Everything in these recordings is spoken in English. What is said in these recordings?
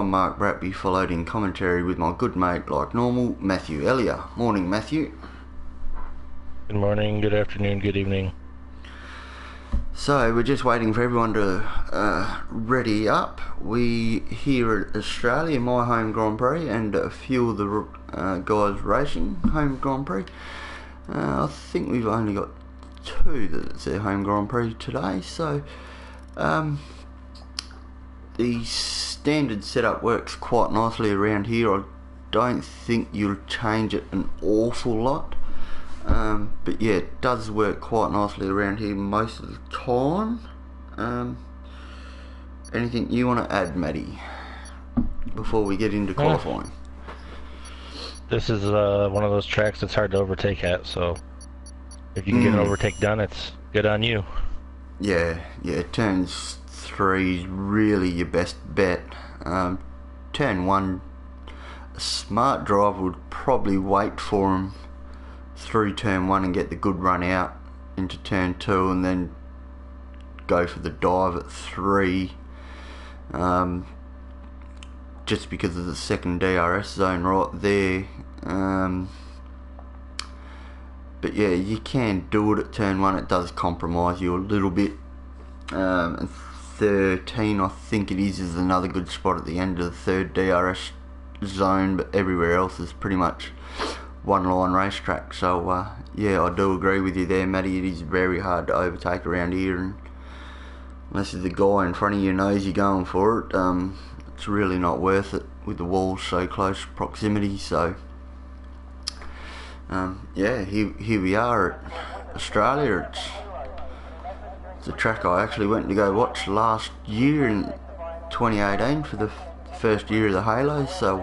I'm Mark Bratby, followed in commentary with my good mate, like normal, Matthew Elliott. Morning, Matthew. Good morning, good afternoon, good evening. So, we're just waiting for everyone to ready up. We here at Australia, my home Grand Prix, and a few of the guys racing home Grand Prix. I think we've only got two that's their home Grand Prix today, so the standard setup works quite nicely around here. I don't think you'll change it an awful lot, but yeah, it does work quite nicely around here most of the time. Anything you want to add, Matty, before we get into qualifying? This is one of those tracks that's hard to overtake at, so if you can get an overtake done, it's good on you. Yeah, turns 3 is really your best bet. Turn 1, a smart driver would probably wait for him through turn 1 and get the good run out into turn 2 and then go for the dive at 3, just because of the second DRS zone right there. But yeah, you can do it at turn 1. It does compromise you a little bit. And 13, I think it is another good spot at the end of the third DRS zone, but everywhere else is pretty much one line racetrack. So yeah, I do agree with you there, Matty. It is very hard to overtake around here, and unless the guy in front of you knows you're going for it, it's really not worth it with the walls so close proximity. So yeah, here we are at Australia. It's a track I actually went to go watch last year in 2018 for the first year of the Halo, so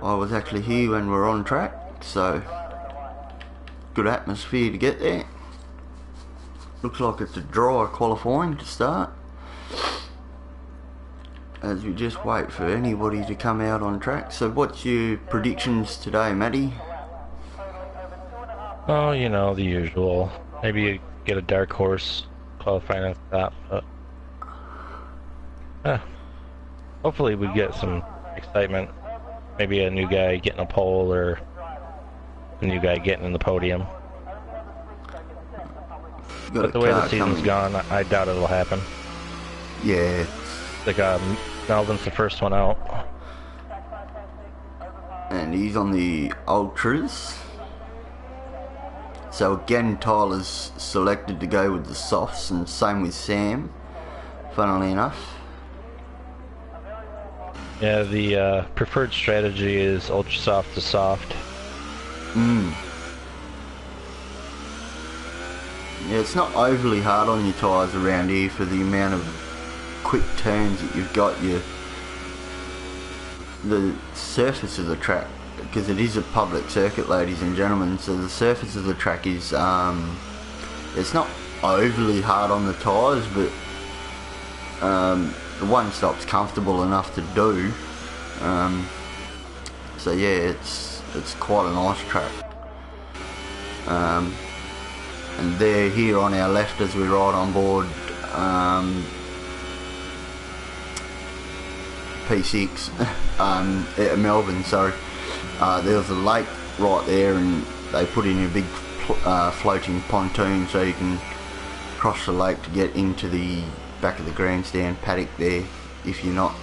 I was actually here when we were on track, so good atmosphere to get there. Looks like it's a dry qualifying to start, as we just wait for anybody to come out on track. So what's your predictions today, Matty? Oh, you know, the usual. Maybe you get a dark horse qualifying at that, but hopefully we get some excitement. Maybe a new guy getting a pole or a new guy getting in the podium. But the way the season's gone, I doubt it'll happen. Yeah. Like Melvin's the first one out. And he's on the Ultras. So again, Tyler's selected to go with the softs, and same with Sam, funnily enough. Yeah, the preferred strategy is ultra soft to soft. Yeah, it's not overly hard on your tyres around here for the amount of quick turns that you've got. The surface of the track, because it is a public circuit, ladies and gentlemen, so the surface of the track is it's not overly hard on the tyres, but the one stop's comfortable enough to do. So yeah, it's quite a nice track. And they're here on our left as we ride on board P6 at Melbourne. So there was a lake right there, and they put in a big floating pontoon so you can cross the lake to get into the back of the grandstand paddock there if you're not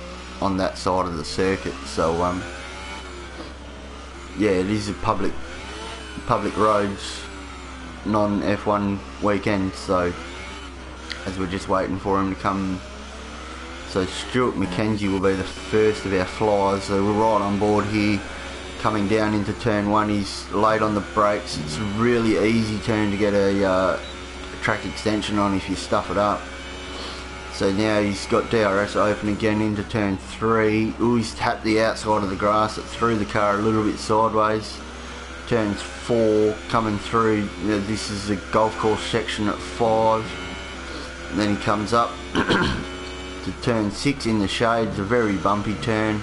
on that side of the circuit. So yeah, it is a public roads, non-F1 weekend, so as we're just waiting for him to come. So Stuart McKenzie will be the first of our flyers, so we're right on board here. Coming down into turn 1, he's late on the brakes. It's a really easy turn to get a track extension on if you stuff it up. So now he's got DRS open again into turn 3. Ooh, he's tapped the outside of the grass. It threw the car a little bit sideways. Turns 4 coming through. This is a golf course section at 5. And then he comes up to turn 6 in the shades, a very bumpy turn.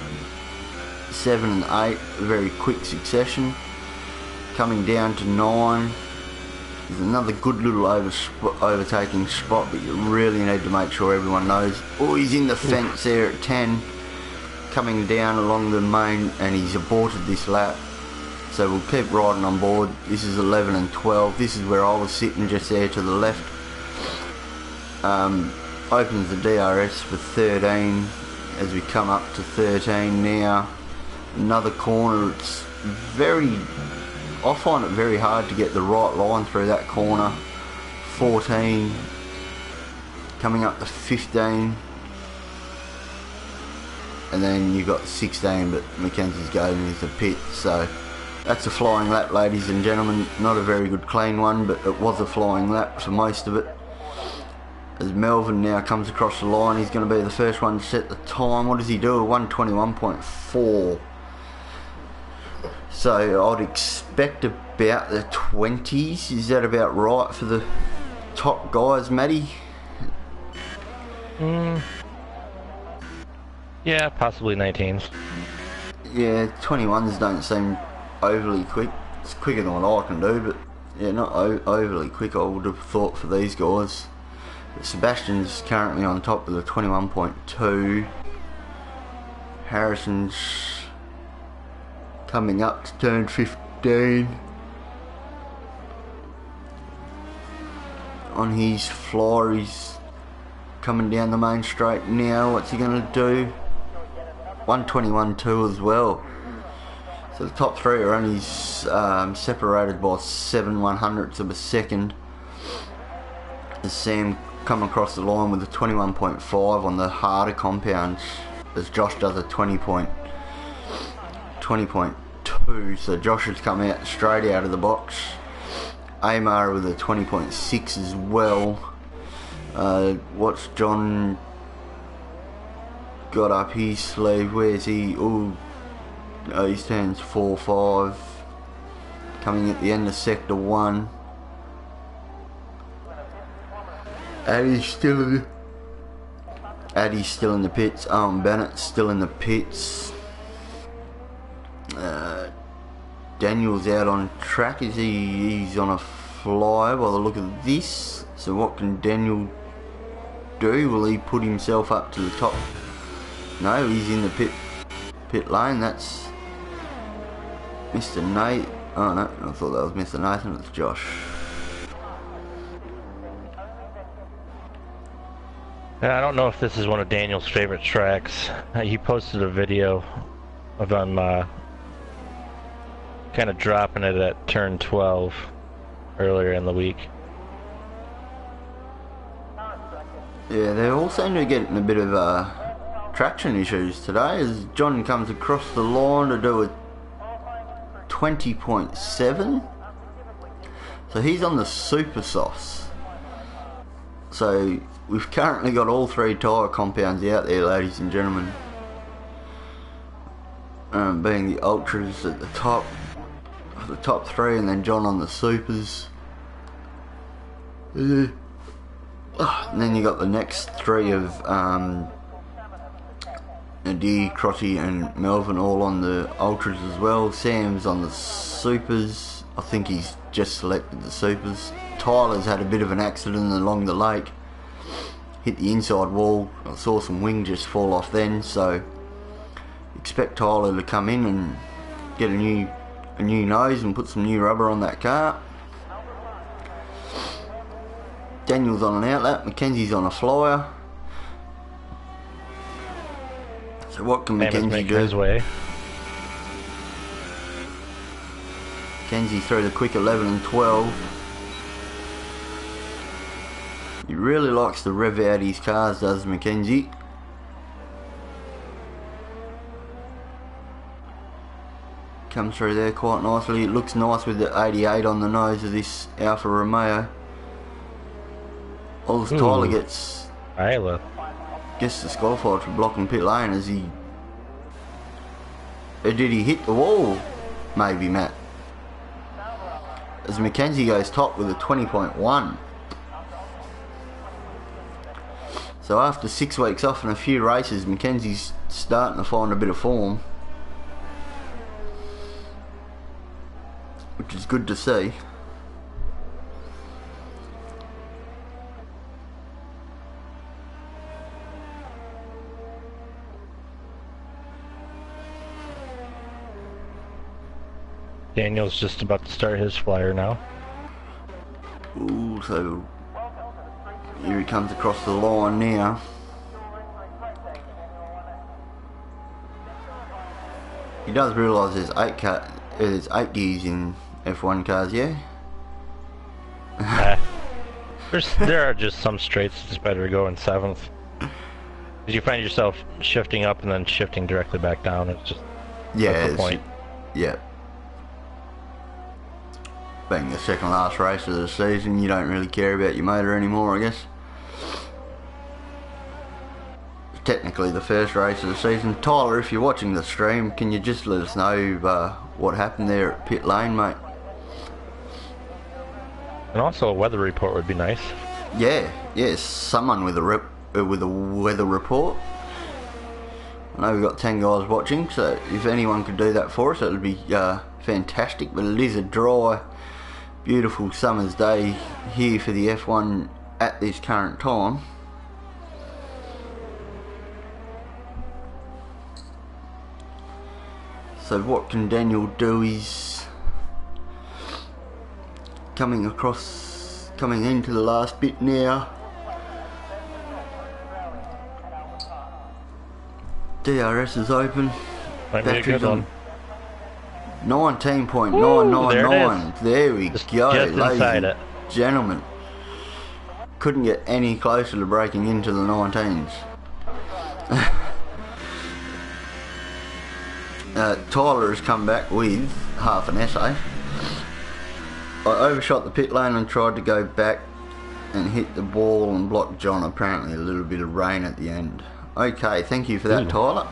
7 and 8, a very quick succession. Coming down to 9, there's another good little overtaking spot, but you really need to make sure everyone knows. Oh, he's in the fence there at 10. coming down along the main, and he's aborted this lap. So we'll keep riding on board. This is 11 and 12. This is where I was sitting, just there to the left. Opens the DRS for 13 as we come up to 13 now. Another corner. It's I find it very hard to get the right line through that corner. 14, coming up to 15, and then you've got 16, but Mackenzie's going into the pit. So that's a flying lap, ladies and gentlemen. Not a very good clean one, but it was a flying lap for most of it. As Melvin now comes across the line, he's going to be the first one to set the time. What does he do? 1:21.4. So I'd expect about the 20s. Is that about right for the top guys, Matty? Yeah, possibly 19s. Yeah, 21s don't seem overly quick. It's quicker than what I can do, but yeah, not overly quick, I would have thought, for these guys. But Sebastian's currently on top with a 21.2. Harrison's coming up to turn 15 on his flyer. He's coming down the main straight now. What's he going to do? 1:21.2 as well. So the top three are only separated by 7/100ths of a second. As Sam come across the line with a 21.5 on the harder compounds, as Josh does a 20.2. So Josh has come out straight out of the box. Amar with a 20.6 as well. What's John got up his sleeve? Where's he? Oh, he stands 4.5. Coming at the end of sector 1. Addy's still in the pits. Bennett's still in the pits. Daniel's out on track. He's on a flyer by the look of this. So what can Daniel do? Will he put himself up to the top? No, he's in the pit lane. That's Mr. Nate. Oh no, I thought that was Mr. Nathan. It's Josh. I don't know if this is one of Daniel's favorite tracks. He posted a video of him kind of dropping it at turn 12 earlier in the week. Yeah, they all seem to be getting a bit of traction issues today, as John comes across the line to do a 20.7. So he's on the super softs. So we've currently got all three tyre compounds out there, ladies and gentlemen. Being the ultras at the top three, and then John on the supers. And then you got the next three of Nadir, Crotty and Melvin all on the ultras as well. Sam's on the supers. I think he's just selected the supers. Tyler's had a bit of an accident along the lake. Hit the inside wall. I saw some wing just fall off then, so expect Tyler to come in and get a new nose and put some new rubber on that car. Daniel's on an outlap. Mackenzie's on a flyer. So what can Mackenzie do? His way. Mackenzie through the quick 11 and 12. He really likes to rev out his cars, does Mackenzie. Comes through there quite nicely. It looks nice with the 88 on the nose of this Alfa Romeo. All Tyler gets disqualified for blocking pit lane as he... Or did he hit the wall? Maybe, Matt. As Mackenzie goes top with a 20.1. So after 6 weeks off and a few races, Mackenzie's starting to find a bit of form, which is good to see. Daniel's just about to start his flyer now. Ooh, so here he comes across the line now. He does realise there's 8 gears in F1 cars, yeah? There are just some straights it's better to go in 7th. Because you find yourself shifting up and then shifting directly back down. It's just, that's the point. Yeah. Being the second last race of the season, you don't really care about your motor anymore, I guess. Technically the first race of the season. Tyler, if you're watching the stream, can you just let us know what happened there at pit lane, mate? And also a weather report would be nice. Yeah, someone with a weather report. I know we've got 10 guys watching, so if anyone could do that for us, it would be fantastic. But it is a dry, beautiful summer's day here for the F1 at this current time. So what can Daniel do? He's coming into the last bit now. DRS is open. Might be a good one. 19.999. There we go, ladies and gentlemen. Couldn't get any closer to breaking into the 19s. Tyler has come back with half an essay. I overshot the pit lane and tried to go back and hit the wall and block John. Apparently a little bit of rain at the end. Okay, thank you for that, Tyler.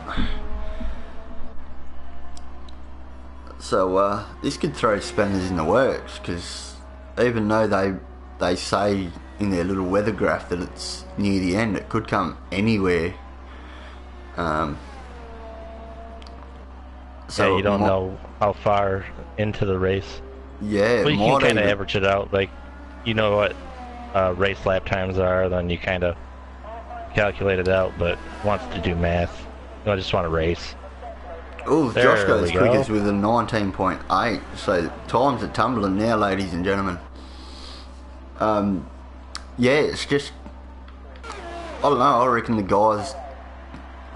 So this could throw spanners in the works, because even though they say in their little weather graph that it's near the end, it could come anywhere. So yeah, you don't know how far into the race. Yeah, well, you can kind of average it out. Like, you know what race lap times are, then you kind of calculate it out. But wants to do math, I just want to race. Oh, Josh goes quickest with a 19.8. So times are tumbling now, ladies and gentlemen. Yeah, it's just, I don't know. I reckon the guys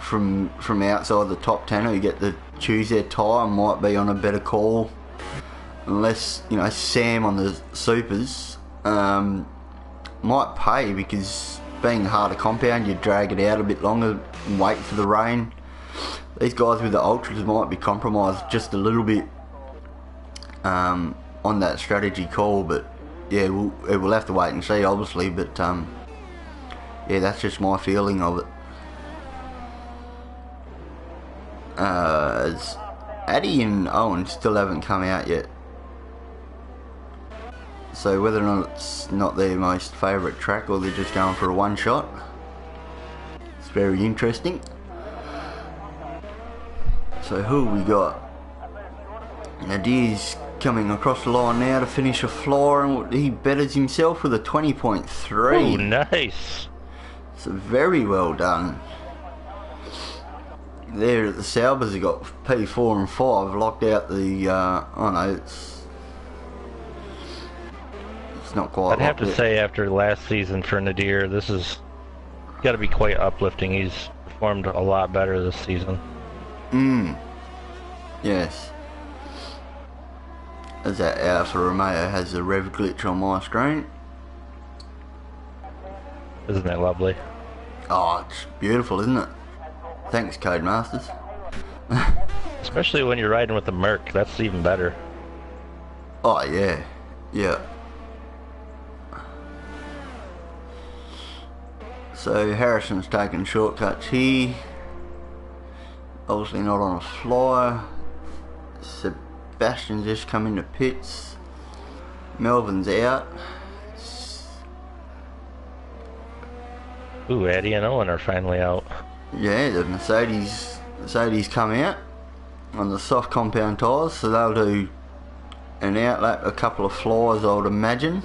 from outside the top 10 who get to choose their tyre might be on a better call, unless, you know, Sam on the supers might pay, because being a harder compound, you drag it out a bit longer and wait for the rain. These guys with the ultras might be compromised just a little bit on that strategy call, but yeah, we'll have to wait and see, obviously. But yeah, that's just my feeling of it. Addy and Owen still haven't come out yet, so whether or not it's not their most favourite track or they're just going for a one shot, it's very interesting. So who we got? Nadir's coming across the line now to finish a flyer, and he betters himself with a 20.3. Oh, nice. So very well done. There at the Saubers, he got P4 and 5, locked out the, oh no, it's not quite. I'd have to say, after last season for Nadir, this has got to be quite uplifting. He's performed a lot better this season. Yes. As that Alfa Romeo has the rev glitch on my screen. Isn't that lovely? Oh, it's beautiful, isn't it? Thanks, Codemasters. Especially when you're riding with the Merc, that's even better. Oh, yeah. Yeah. So, Harrison's taking shortcuts here. Obviously not on a flyer. Sebastian's just come into pits. Melvin's out. Ooh, Eddie and Owen are finally out. Yeah, the Mercedes come out on the soft compound tyres, so they'll do an outlap, a couple of flyers, I would imagine.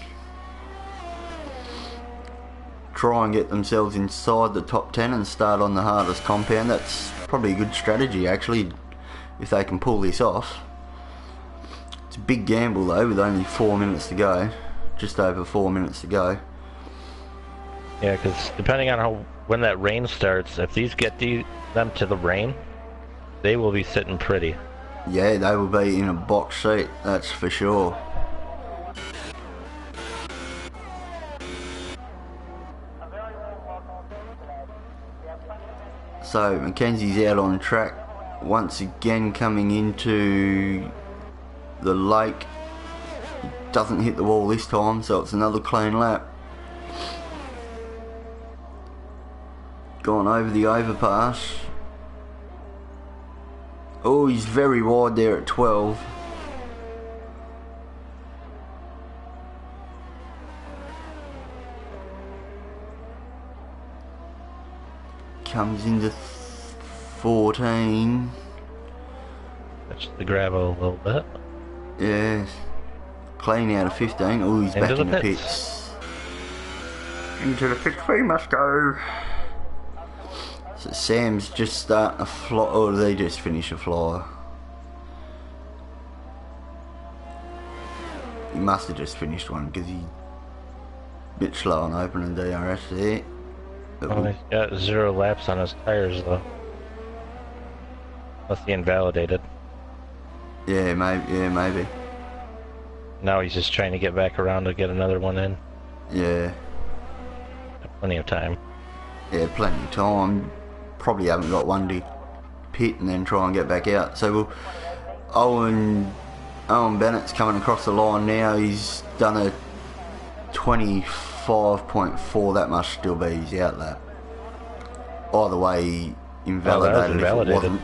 Try and get themselves inside the top 10 and start on the hardest compound. That's probably a good strategy, actually, if they can pull this off. It's a big gamble though, with only 4 minutes to go. Just over 4 minutes to go. Yeah, because depending on when that rain starts, if these get them to the rain, they will be sitting pretty. Yeah, they will be in a box seat, that's for sure. So Mackenzie's out on track once again, coming into the lake. He doesn't hit the wall this time, so it's another clean lap. Gone over the overpass. Oh, he's very wide there at 12. Comes into 14. Touch the gravel a little bit. Yeah. Clean out of 15. Oh, he's back in the pits. Into the pits we must go. So Sam's just starting a fly. Oh, they just finished a flyer. He must have just finished one because he's a bit slow on opening DRS there. Oh, he's got 0 laps on his tires though. Unless he invalidated. Yeah, maybe. Yeah, maybe. Now he's just trying to get back around to get another one in. Yeah. Plenty of time. Yeah, plenty of time. Probably haven't got one to pit and then try and get back out. So Owen Bennett's coming across the line now. He's done a 25.4. That must still be his out lap. Either way, he invalidated if it wasn't.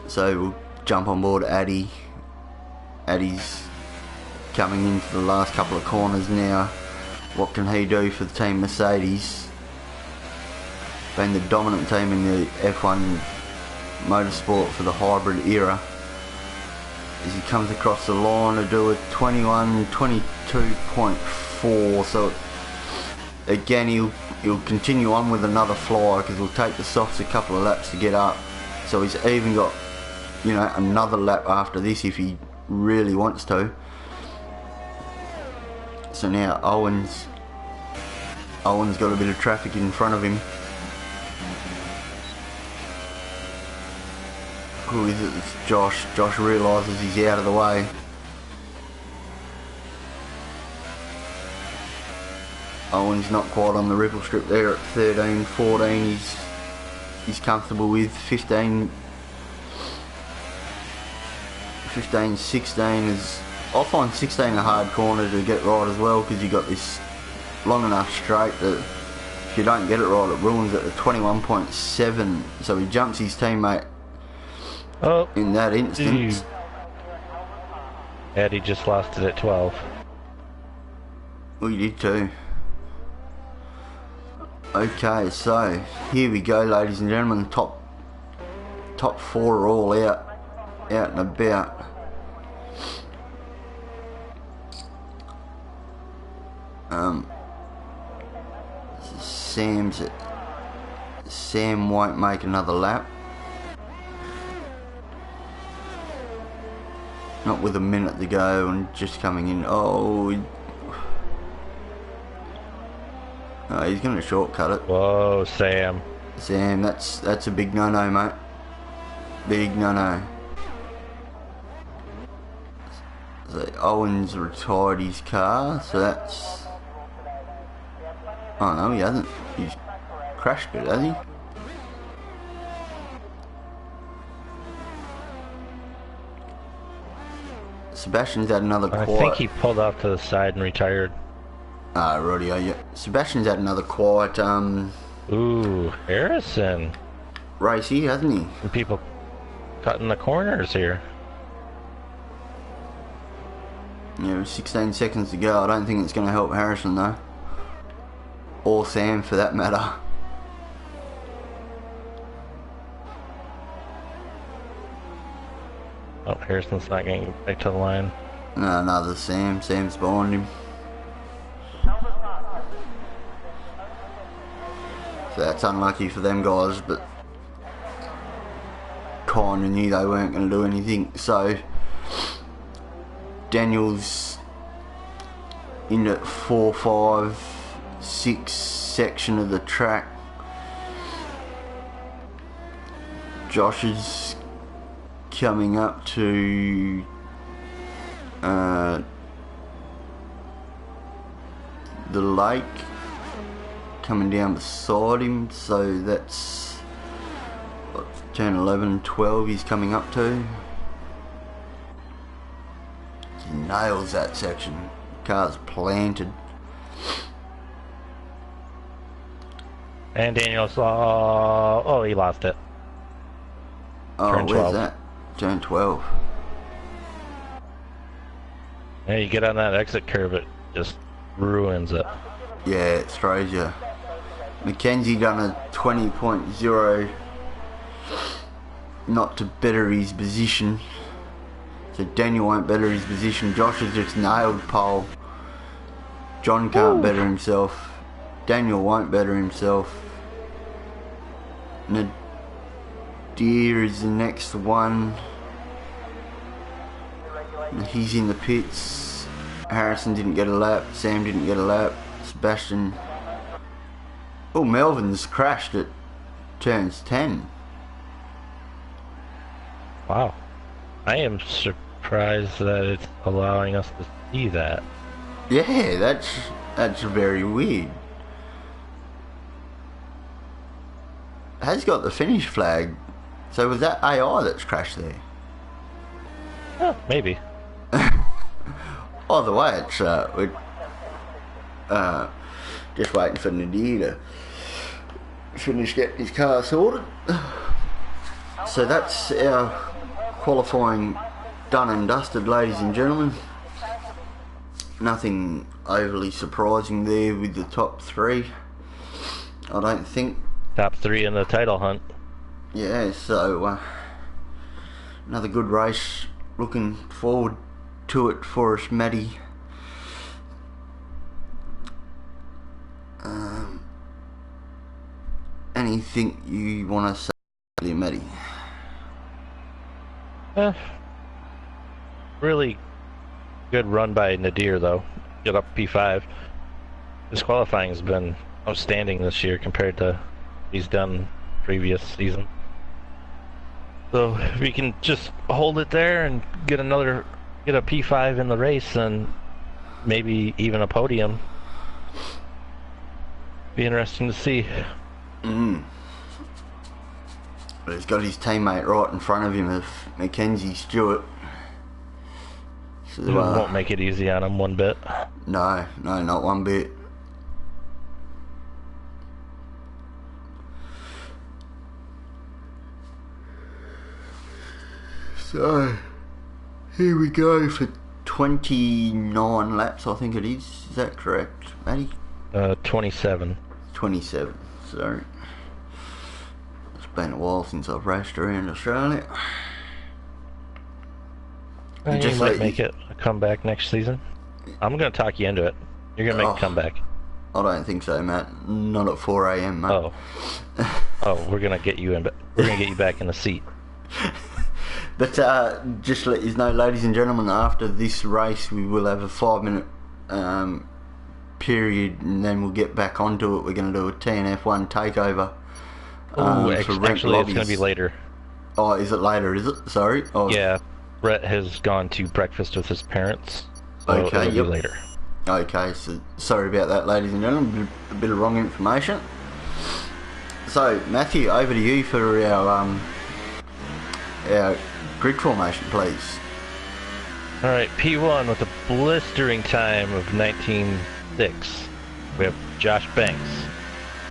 So we'll jump on board Addy. Addy's coming into the last couple of corners now. What can he do for the team Mercedes? Being the dominant team in the F1 motorsport for the hybrid era. As he comes across the line to do a 22.4. So again, he'll continue on with another flyer because he'll take the softs a couple of laps to get up. So he's even got, you know, another lap after this if he really wants to. So now Owen's got a bit of traffic in front of him. Who is it? It's Josh. Josh realises he's out of the way. Owen's not quite on the ripple strip there at 13, 14. He's comfortable with 15, 16 is. I find 16 a hard corner to get right as well because you got this long enough straight that if you don't get it right, it ruins it at 21.7. So he jumps his teammate in that instance. Eddie just lost it at 12. Well, you did too. Okay, so here we go, ladies and gentlemen. Top 4 are all out and about. Sam won't make another lap. Not with a minute to go and just coming in. Oh, he's going to shortcut it. Whoa, Sam. Sam, that's a big no-no, mate. Big no-no. So Owen's retired his car, so that's... Oh no, he hasn't. He's crashed it, has he? Sebastian's had another quiet... I think he pulled off to the side and retired. Ah, rightio, yeah. Sebastian's had another quiet, Ooh, Harrison. race here, hasn't he? And people cutting the corners here. Yeah, with 16 seconds to go. I don't think it's going to help Harrison though. Or Sam for that matter. Oh, Harrison's not getting back to the line. No, another Sam. Sam's behind him. So that's unlucky for them guys, but kind of knew they weren't going to do anything. So Daniel's in the 4, 5, 6 section of the track. Josh is coming up to the lake, coming down beside him, so that's what, turn 11 and 12 he's coming up to. He nails that section. Car's planted. And Daniel saw... Oh, he lost it. Oh, Turn 12. Where's that? Turn 12. Yeah, you get on that exit curve, it just ruins it. Yeah, it throws you. Mackenzie done a 20.0 not to better his position. So Daniel won't better his position. Josh has just nailed pole. John can't better himself. Daniel won't better himself. Nadir is the next one. He's in the pits. Harrison didn't get a lap. Sam didn't get a lap. Sebastian. Oh, Melvin's crashed at turns 10. Wow. I am surprised that it's allowing us to see that. Yeah, that's very weird. Has got the finish flag. So was that AI that's crashed there? Oh, maybe. Either way, it's we're just waiting for Nadir to finish getting his car sorted. So that's our qualifying done and dusted, ladies and gentlemen. Nothing overly surprising there with the top three, I don't think. Top three in the title hunt. Yeah, so another good race. Looking forward to it for us, Matty. Anything you want to say, Matty? Really good run by Nadir, though. Get up P5. His qualifying has been outstanding this year compared to what he's done previous season. So if we can just hold it there and get a P5 in the race and maybe even a podium, be interesting to see. But he's got his teammate right in front of him of Mackenzie Stewart. So, won't make it easy on him one bit. No, not one bit. So, here we go for 29 laps, I think it is. Is that correct, Matty? 27. 27, sorry. It's been a while since I've raced around Australia. You might make it a comeback next season. I'm going to talk you into it. You're going to make a comeback. I don't think so, Matt. Not at 4 a.m, mate. Oh, we're going to get you in. We're going to get you back in the seat. But just to let you know, ladies and gentlemen, after this race we will have a 5-minute period, and then we'll get back onto it. We're going to do a TNF1 takeover. Actually, it's going to be later. Oh, is it later, is it? Sorry? Oh. Yeah, Brett has gone to breakfast with his parents, so okay, it'll be later. Okay, so sorry about that, ladies and gentlemen. A bit of wrong information. So, Matthew, over to you for our grid formation, please. Alright, P1 with a blistering time of 19.6. We have Josh Banks.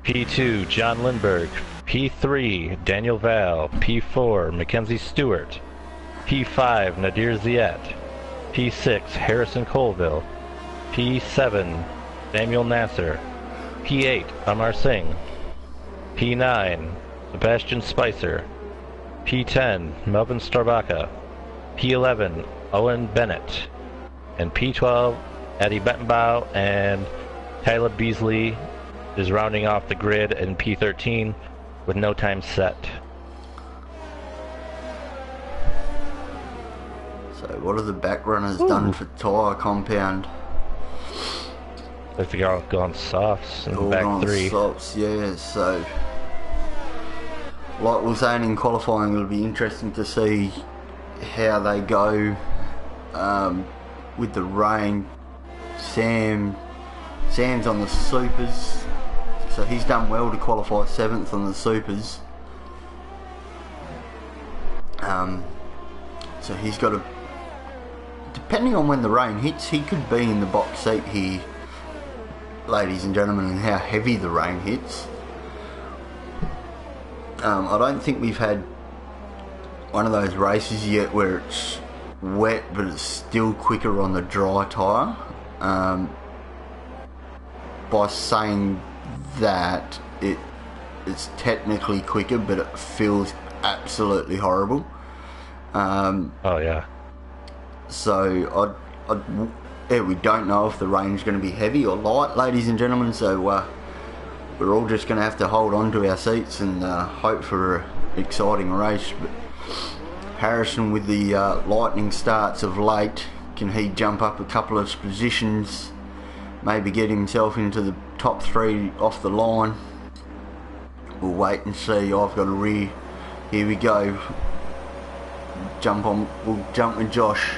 P2, John Lindberg. P3, Daniel Val. P4, Mackenzie Stewart. P5, Nadir Ziet. P6, Harrison Colville. P7, Samuel Nasser. P8, Amar Singh. P9, Sebastian Spicer. P10, Melvin Starbaka. P11, Owen Bennett. And P12, Eddie Bettenbaugh, and Tyler Beasley is rounding off the grid in P13 with no time set. So what have the back runners Ooh. done for tyre compound? If they all gone softs in the All back on three. softs, yeah. So, like we were saying in qualifying, it'll be interesting to see how they go with the rain. Sam's on the supers, so he's done well to qualify 7th on the supers. So he's got a, depending on when the rain hits, he could be in the box seat here, ladies and gentlemen, and how heavy the rain hits. I don't think we've had one of those races yet where it's wet but it's still quicker on the dry tyre. By saying that, it's technically quicker, but it feels absolutely horrible. Oh yeah. So yeah, we don't know if the rain's going to be heavy or light, ladies and gentlemen. So we're all just going to have to hold on to our seats and hope for an exciting race. But Harrison, with the lightning starts of late, can he jump up a couple of positions, maybe get himself into the top 3 off the line? We'll wait and see. I've got a rear. Here we go. We'll jump with Josh.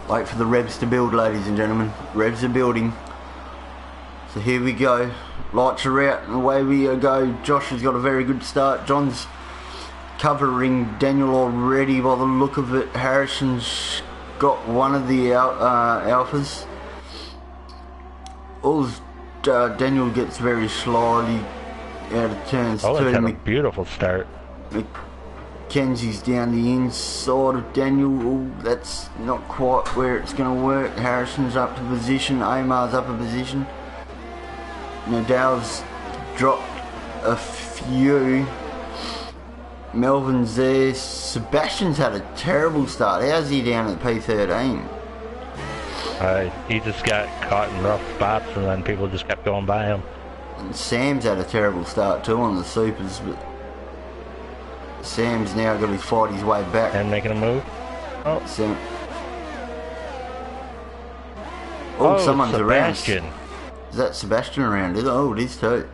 Wait for the revs to build, ladies and gentlemen. Revs are building. So here we go. Lights are out and away we go. Josh has got a very good start. John's covering Daniel already by the look of it. Harrison's got one of the alphas. Daniel gets very slowly out of turns. Owen's had a beautiful start. Mackenzie's down the inside of Daniel. Ooh, that's not quite where it's going to work. Harrison's up to position. Amar's up a position. Nadal's dropped a few. Melvin's there. Sebastian's had a terrible start. How's he down at P13? He just got caught in rough spots and then people just kept going by him. And Sam's had a terrible start too on the supers, but Sam's now going to fight his way back. And making a move. Oh, Sam. Oh, someone's Sebastian. around. Is that Sebastian around? Is it? Oh, it is too.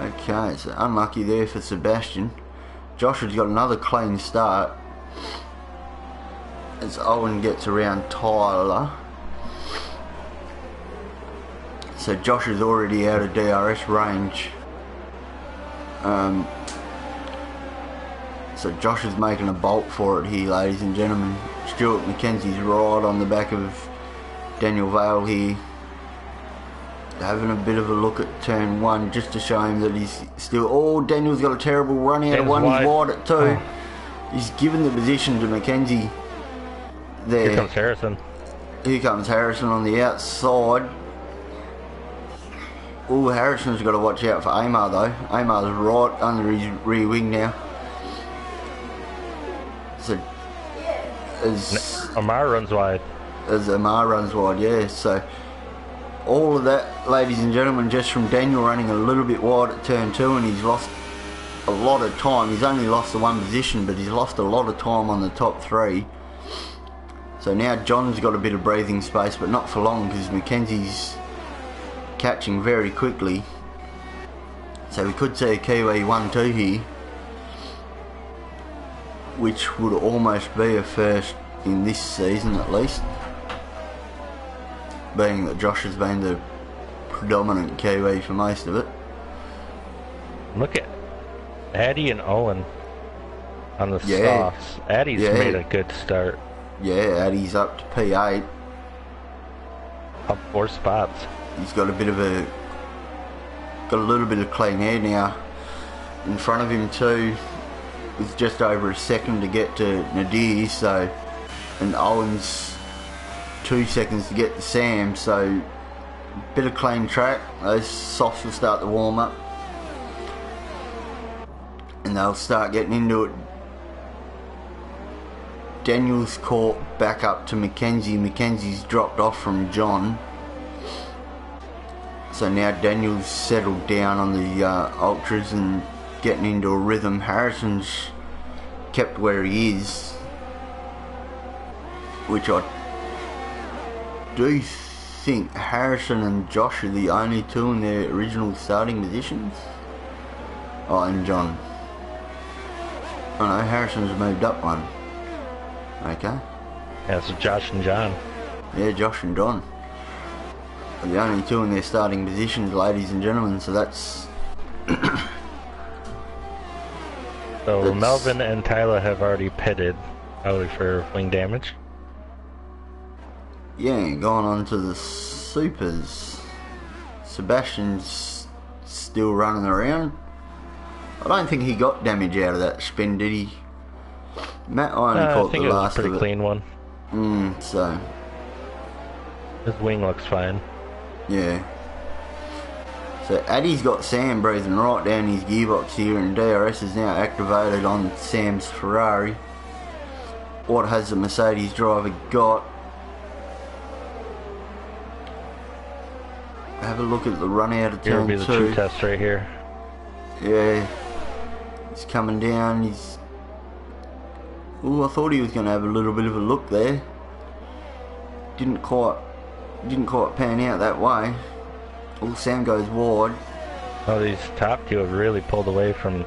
Okay, so unlucky there for Sebastian. Josh has got another clean start as Owen gets around Tyler. So Josh is already out of DRS range. So Josh is making a bolt for it here, ladies and gentlemen. Stuart Mackenzie's right on the back of Daniel Vale here, having a bit of a look at turn 1 just to show him that he's still... Oh, Daniel's got a terrible run out of 1. He's wide at 2. Oh. He's given the position to Mackenzie there. Here comes Harrison. Here comes Harrison on the outside. Oh, Harrison's got to watch out for Amar though. Amar's right under his rear wing now. So as Amar runs wide. As Amar runs wide, yeah. So all of that, ladies and gentlemen, just from Daniel running a little bit wide at turn 2, and he's lost a lot of time. He's only lost the 1 position, but he's lost a lot of time on the top 3. So now John's got a bit of breathing space, but not for long because Mackenzie's catching very quickly. So we could see a Kiwi 1-2 here, which would almost be a first in this season at least, being that Josh has been the predominant Kiwi for most of it. Look at Addy and Owen on the softs. Addy's made a good start. Yeah, Addy's up to P8. Up 4 spots. He's got a little bit of clean air now in front of him too, with just over a second to get to Nadir. So, and Owen's 2 seconds to get to Sam. So, bit of clean track. Those softs will start to warm up, and they'll start getting into it. Daniel's caught back up to Mackenzie. Mackenzie's dropped off from John. So now Daniel's settled down on the ultras, and getting into a rhythm. Harrison's kept where he is, which I do think Harrison and Josh are the only two in their original starting positions. Oh, and John. Oh no, Harrison's moved up one. Okay. Yeah, so Josh and John. Yeah, Josh and John are the only two in their starting positions, ladies and gentlemen, so that's... So Melvin and Tyler have already pitted, probably for wing damage. Yeah, going on to the supers. Sebastian's still running around. I don't think he got damage out of that spin, did he? Matt only caught the last of it. I think it was a pretty clean one. So... His wing looks fine. Yeah. So Addy's got Sam breathing right down his gearbox here, and DRS is now activated on Sam's Ferrari. What has the Mercedes driver got? Have a look at the run out of turn 2. Here will be the true test right here. Yeah. He's coming down, he's... Ooh, I thought he was going to have a little bit of a look there. Didn't quite pan out that way. Oh, Sam goes wide. Oh, these top two have really pulled away from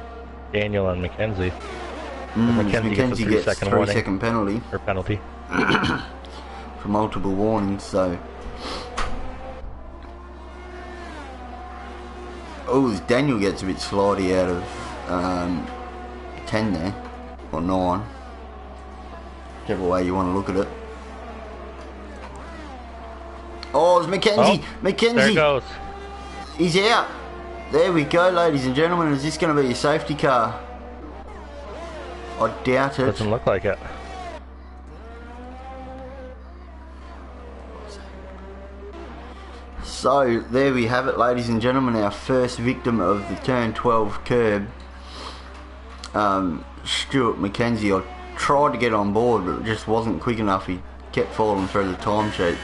Daniel and Mackenzie. Mackenzie gets a 3-second penalty. Or penalty. For multiple warnings, so... Oh, Daniel gets a bit slidey out of 10 there. Or 9. Whichever way you want to look at it. Oh, it's Mackenzie! Oh, Mackenzie! there it goes. He's out! There we go, ladies and gentlemen. Is this going to be a safety car? I doubt it. Doesn't look like it. So, there we have it, ladies and gentlemen. Our first victim of the turn 12 curb. Stuart Mackenzie. I tried to get on board, but it just wasn't quick enough. He kept falling through the timesheets.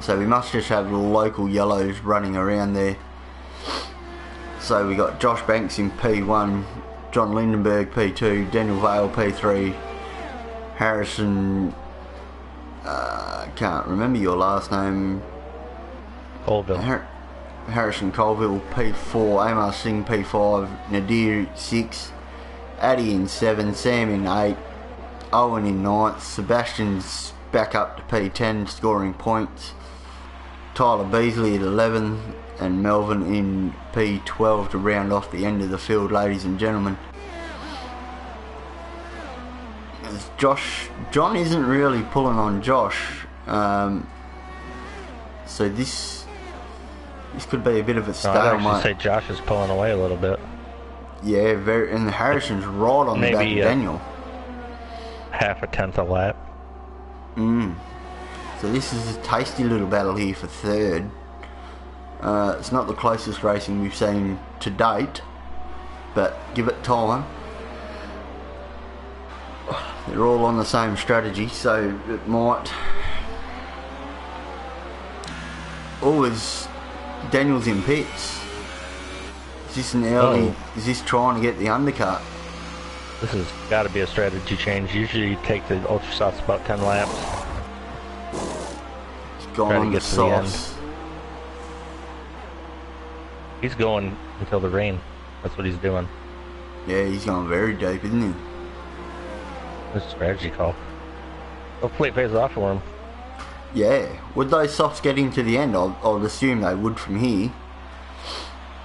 So we must just have local yellows running around there. So we got Josh Banks in P1, John Lindenberg P2, Daniel Vale P3, Harrison, can't remember your last name, Colville. Harrison Colville P4, Amar Singh P5, Nadir 6, Addy in 7, Sam in 8, Owen in 9th, Sebastian's back up to P10 scoring points, Tyler Beasley at 11, and Melvin in P12 to round off the end of the field, ladies and gentlemen. John isn't really pulling on Josh, so this could be a bit of a stalemate. I'd actually say Josh is pulling away a little bit. Yeah, and Harrison's right on the back of Daniel. Half a tenth a lap. So this is a tasty little battle here for third. It's not the closest racing we've seen to date, but give it time. They're all on the same strategy, so it might... Oh, is Daniel's in pits? Is this an early... Is this trying to get the undercut? This has got to be a strategy change. Usually you take the ultra softs about 10 laps. He's gone on the softs. He's going until the rain. That's what he's doing. Yeah, he's going very deep, isn't he? This strategy call. Hopefully it pays off for him. Yeah. Would those softs get into the end? I'll assume they would from here.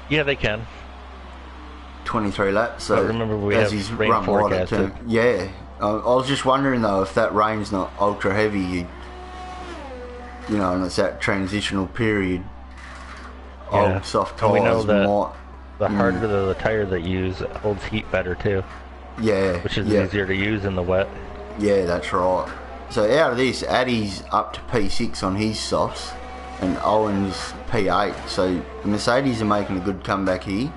Yeah, they can. 23 laps, so remember we have rain forecasted. Yeah. I was just wondering though, if that rain's not ultra heavy, you know, and it's that transitional period. Yeah. Old soft tyres we know that might... the harder the tire that you use, it holds heat better too. Yeah. Which is easier to use in the wet. Yeah, that's right. So out of this, Addy's up to P6 on his softs, and Owen's P8. So the Mercedes are making a good comeback here.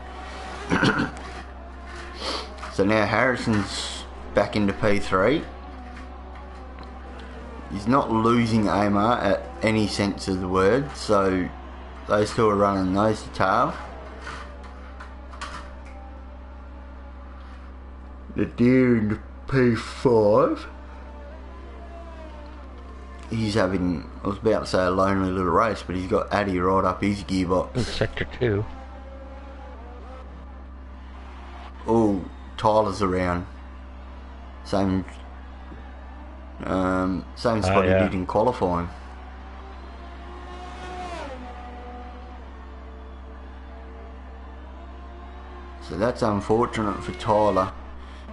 So now Harrison's back into P3. He's not losing Amar at any sense of the word, so those two are running nose to tail. Nadir in the P5. He's having, I was about to say a lonely little race, but he's got Addy right up his gearbox. In Sector 2. Oh, Tyler's around. Same spot he did in qualifying. So that's unfortunate for Tyler.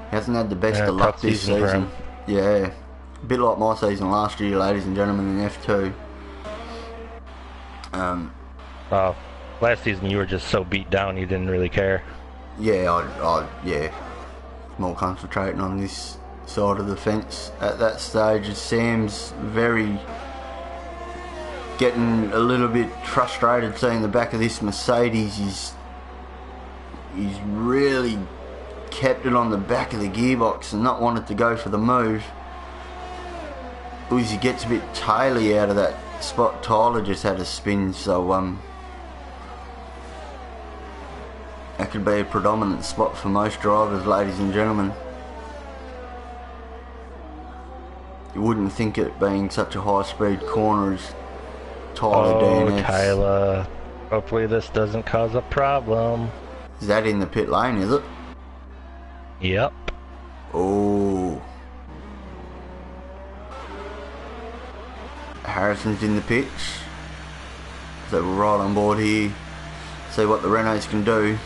He hasn't had the best of luck this season. Yeah. A bit like my season last year, ladies and gentlemen, in F2. Last season you were just so beat down you didn't really care. Yeah, I more concentrating on this side of the fence at that stage. As Sam's getting a little bit frustrated seeing the back of this Mercedes. He's really kept it on the back of the gearbox and not wanted to go for the move. Uzi gets a bit taily out of that spot. Tyler just had a spin, so that could be a predominant spot for most drivers, ladies and gentlemen. You wouldn't think it being such a high speed corner as Tyler DNF. Tyler, hopefully this doesn't cause a problem. Is that in the pit lane, is it? Yep. Oh. Harrison's in the pits. So we're right on board here. See what the Renaults can do.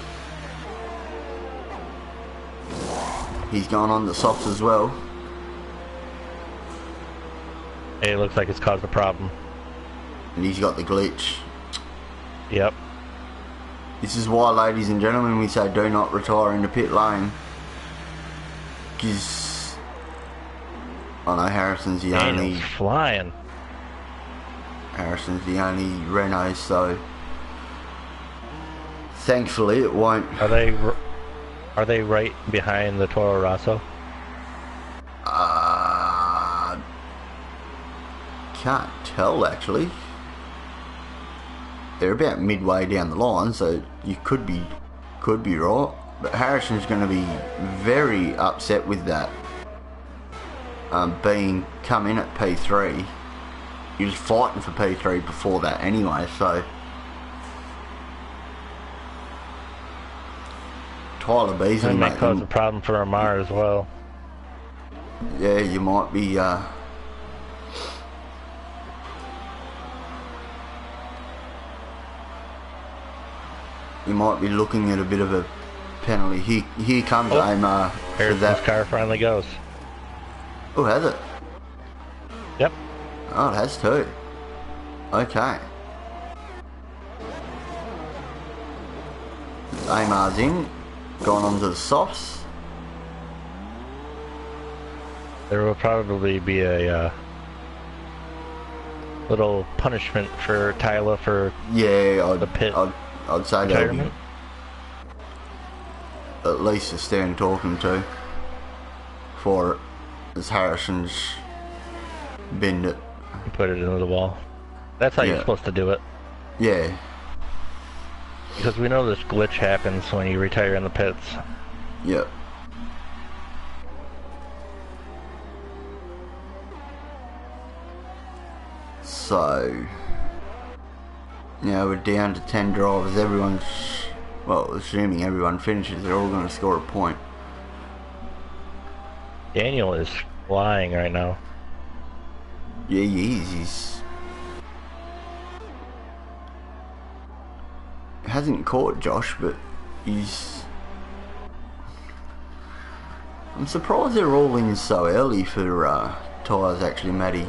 He's gone on the softs as well. It looks like it's caused a problem. And he's got the glitch. Yep. This is why, ladies and gentlemen, we say do not retire in the pit lane. Because I know Harrison's the only... flying. Harrison's the only Renault, so thankfully it won't. Are they right behind the Toro Rosso? Can't tell actually. They're about midway down the line, so you could be right. But Harrison's going to be very upset with that. Being come in at P3. He was fighting for P3 before that anyway, so Tyler Beasley might cause a problem for Amar as well. Yeah, you might be looking at a bit of a penalty. Here comes Amar. Here's that car finally goes. Oh, has it? Yep. Oh, it has too. Okay. Amar's in. Gone on to the softs. There will probably be a little punishment for Tyler for the pit. I'd say there'll be at least a stern talking to for it, as Harrison's binned it. Put it into the wall. That's how you're supposed to do it. Yeah. Because we know this glitch happens when you retire in the pits. Yep. So now we're down to 10 drivers. Everyone's, well, assuming everyone finishes, they're all going to score a point. Daniel is flying right now. Yeah, he is. He's hasn't caught Josh, but he's... I'm surprised they're all in so early for tyres actually, Matty.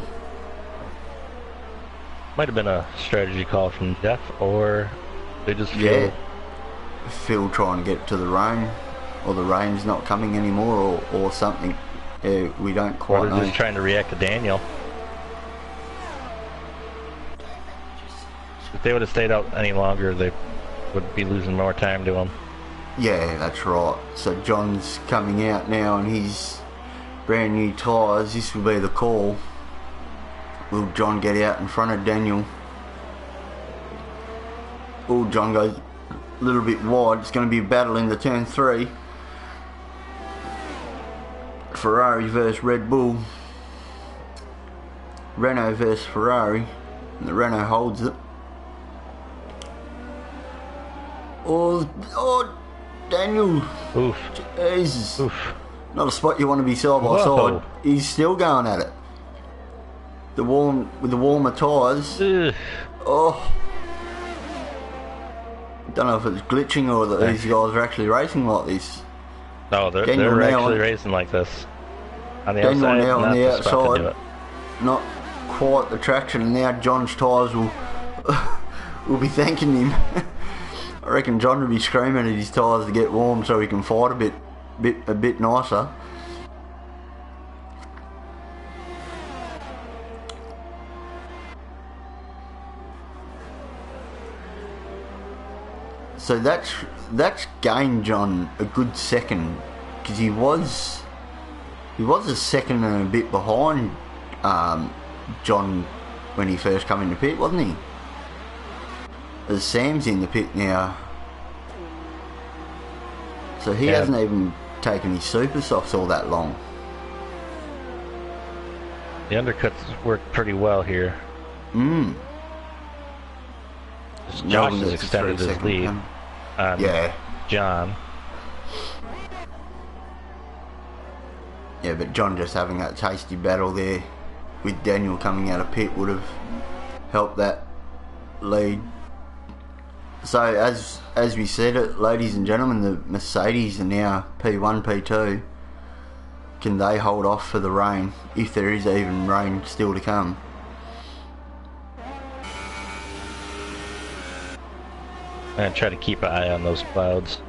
Might have been a strategy call from Jeff, or they just feel... Yeah. Phil trying to get to the rain, or the rain's not coming anymore, or something. Yeah, we don't quite know. Or they're just trying to react to Daniel. If they would have stayed out any longer, they would be losing more time to him. Yeah, that's right. So John's coming out now and his brand new tyres. This will be the call. Will John get out in front of Daniel? Oh, John goes a little bit wide. It's going to be a battle in the turn 3. Ferrari versus Red Bull. Renault versus Ferrari. And the Renault holds it. Oh, Daniel. Oof. Jesus. Oof. Not a spot you want to be side by side. He's still going at it. With the warmer tyres. Oh. Don't know if it's glitching or that these guys are actually racing like this. No, they're actually racing like this. On the Daniel outside, now on the outside. it. Not quite the traction, and now John's tyres will be thanking him. I reckon John will be screaming at his tyres to get warm so he can fight a bit nicer. So that's gained John a good second, because he was a second and a bit behind John when he first come in the pit, wasn't he? As Sam's in the pit now, so he hasn't even taken his super softs all that long. The undercuts work pretty well here. Josh has extended his lead on John. Yeah, but John just having that tasty battle there with Daniel coming out of pit would have helped that lead. So as we said it, ladies and gentlemen, the Mercedes are now P1, P2. Can they hold off for the rain, if there is even rain still to come? And try to keep an eye on those clouds.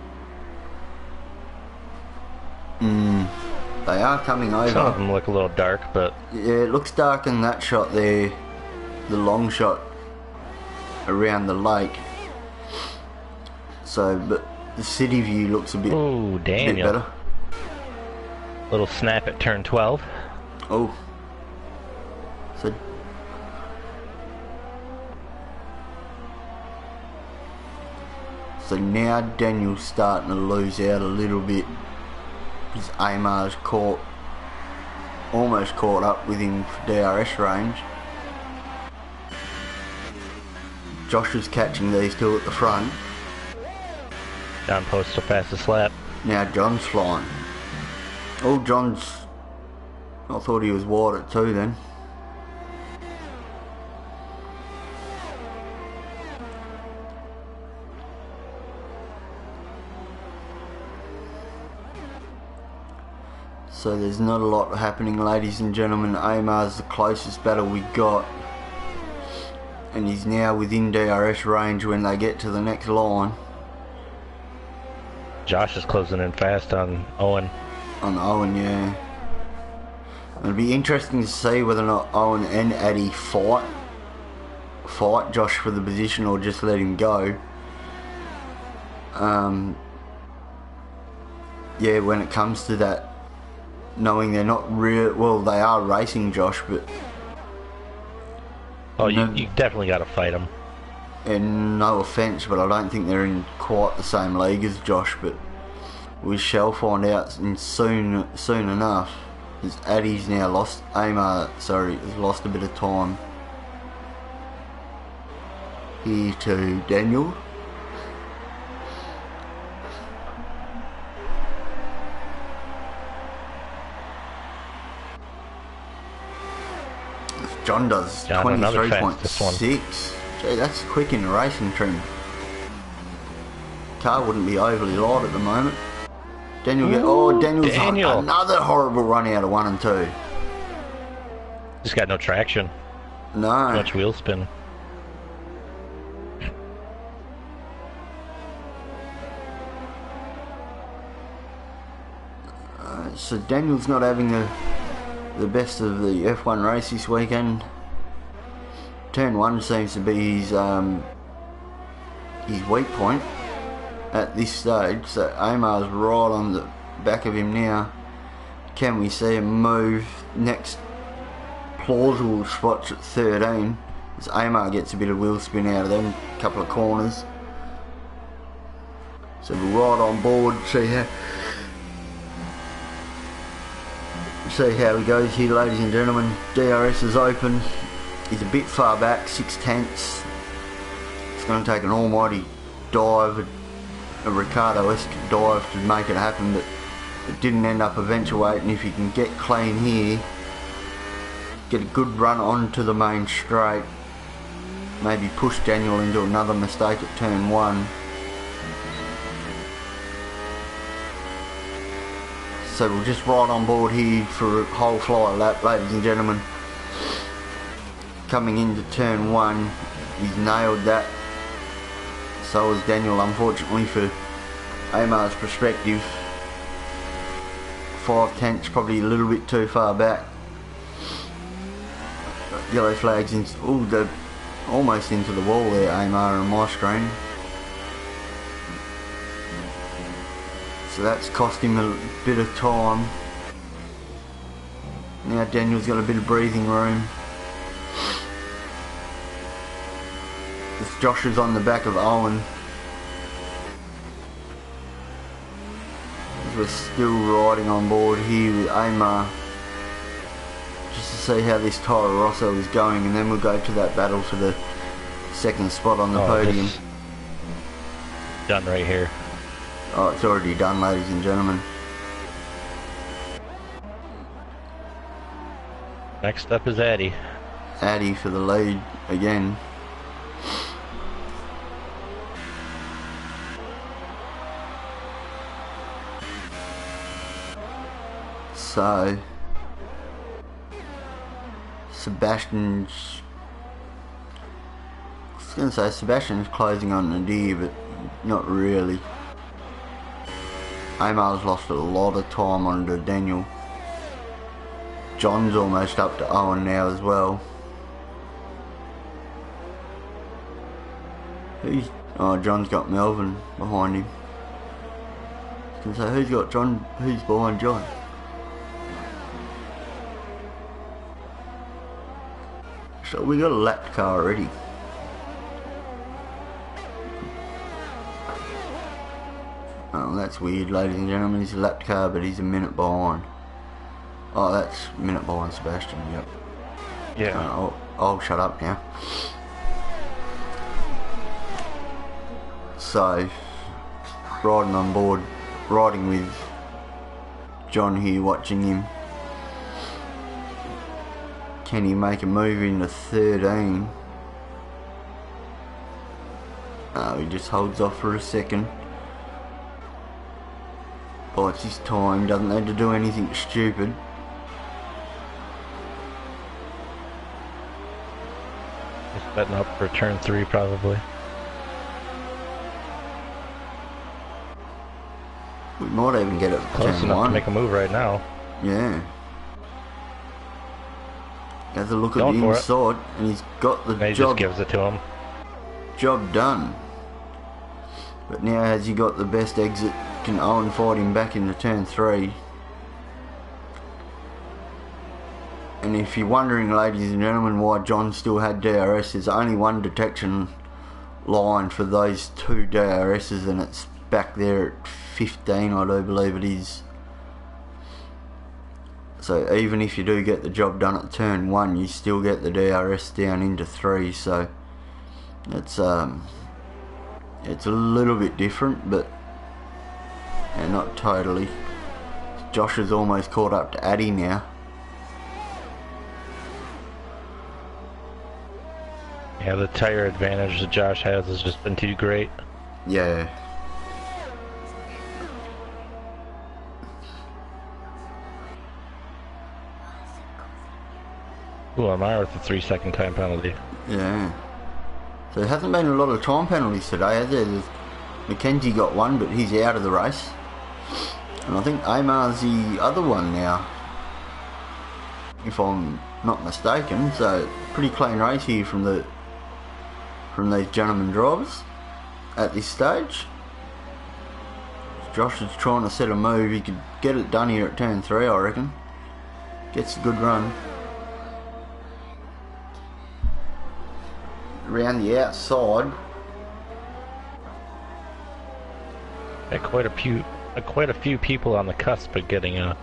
They are coming over. Some of them look a little dark, but... Yeah, it looks dark in that shot there. The long shot around the lake. So, but the city view looks a bit, bit better. Little snap at turn 12. Oh. So now Daniel's starting to lose out a little bit. Because Amar's almost caught up with him for DRS range. Josh is catching these two at the front. John Post the fastest lap. Now John's flying. Oh, I thought he was wide at 2 then. So there's not a lot happening, ladies and gentlemen. Amar's the closest battle we got. And he's now within DRS range when they get to the next line. Josh is closing in fast on Owen. On Owen, yeah. It'll be interesting to see whether or not Owen and Addy fight Josh for the position or just let him go. Yeah, when it comes to that, knowing they're not real, well, they are racing Josh, but... Oh, you definitely got to fight them. And no offence, but I don't think they're in quite the same league as Josh, but we shall find out soon enough. As Addy's now has lost a bit of time. Here to Daniel. John does 23.6. Gee, that's quick in the racing trim. Car wouldn't be overly light at the moment. Daniel's another horrible run out of 1 and 2. Just got no traction. No. Much wheel spin. So Daniel's not having the best of the F1 race this weekend. Turn 1 seems to be his weak point at this stage. So Amar's right on the back of him now. Can we see him move? Next plausible spots at 13 as Amar gets a bit of wheel spin out of them couple of corners. So we're right on board. See See how he goes here, ladies and gentlemen. DRS is open. He's a bit far back, 6/10. It's going to take an almighty dive, a Ricardo-esque dive to make it happen, but it didn't end up eventuating. If you can get clean here, get a good run onto the main straight, maybe push Daniel into another mistake at turn 1. So we'll just ride on board here for a whole fly lap, ladies and gentlemen. Coming into turn 1, he's nailed that. So has Daniel, unfortunately for Amar's perspective. 5/10's probably a little bit too far back. Yellow flags into, oh, they're almost into the wall there, Amar, on my screen. So that's cost him a bit of time. Now Daniel's got a bit of breathing room. As Josh is on the back of Owen. As we're still riding on board here with Amar. Just to see how this Toro Rosso is going, and then we'll go to that battle for the second spot on the podium. Done right here. Oh, it's already done, ladies and gentlemen. Next up is Addy. Addy for the lead again. So Sebastian's, I was going to say Sebastian's closing on Nadir, but not really. Amar's lost a lot of time onto Daniel. John's almost up to Owen now as well. Oh, John's got Melvin behind him. I was going to say, who's got John? Who's behind John? So we got a lapped car already. Oh, that's weird, ladies and gentlemen. He's a lapped car, but he's a minute behind. Oh, that's a minute behind Sebastian, yep. Yeah. I'll shut up now. So, riding on board, riding with John here, watching him. Can he make a move into 13? Oh, he just holds off for a second. Bites his time, doesn't need to do anything stupid. Just betting up for turn 3 probably. We might even get it for Close turn enough 1. to make a move right now. Yeah. Has a look at Going the for it. inside, and he's got the And he job, just gives it to him. job done. But now has he got the best exit? Can Owen fight him back into turn 3? And if you're wondering, ladies and gentlemen, why John still had DRS, there's only one detection line for those 2 DRSs, and it's back there at 15, I do believe it is. So even if you do get the job done at turn 1, you still get the DRS down into 3. So it's a little bit different, but yeah, not totally. Josh is almost caught up to Addy now. Yeah, the tire advantage that Josh has has just been too great. Yeah. Ooh, Amar with a 3-second time penalty. Yeah. So there hasn't been a lot of time penalties today, has there? Mackenzie got one, but he's out of the race. And I think Amar's the other one now, if I'm not mistaken. So pretty clean race here from these gentlemen drivers at this stage. Josh is trying to set a move. He could get it done here at turn 3, I reckon. Gets a good run. Around the outside. Yeah, quite a few people on the cusp of getting a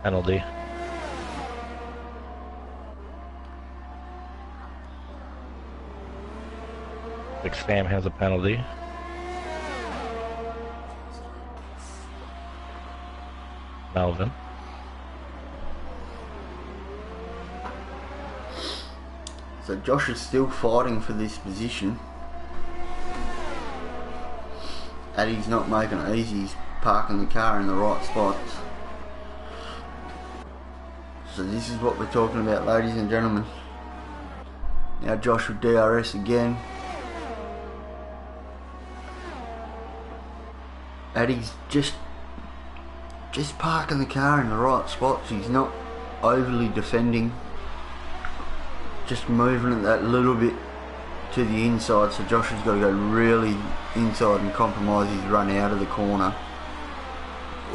penalty. Big Sam has a penalty. Melvin. So Josh is still fighting for this position. Addy's not making it easy, he's parking the car in the right spots. So this is what we're talking about, ladies and gentlemen. Now Josh with DRS again. Addy's just parking the car in the right spots. He's not overly defending, just moving it that little bit to the inside. So Josh has got to go really inside and compromise his run out of the corner.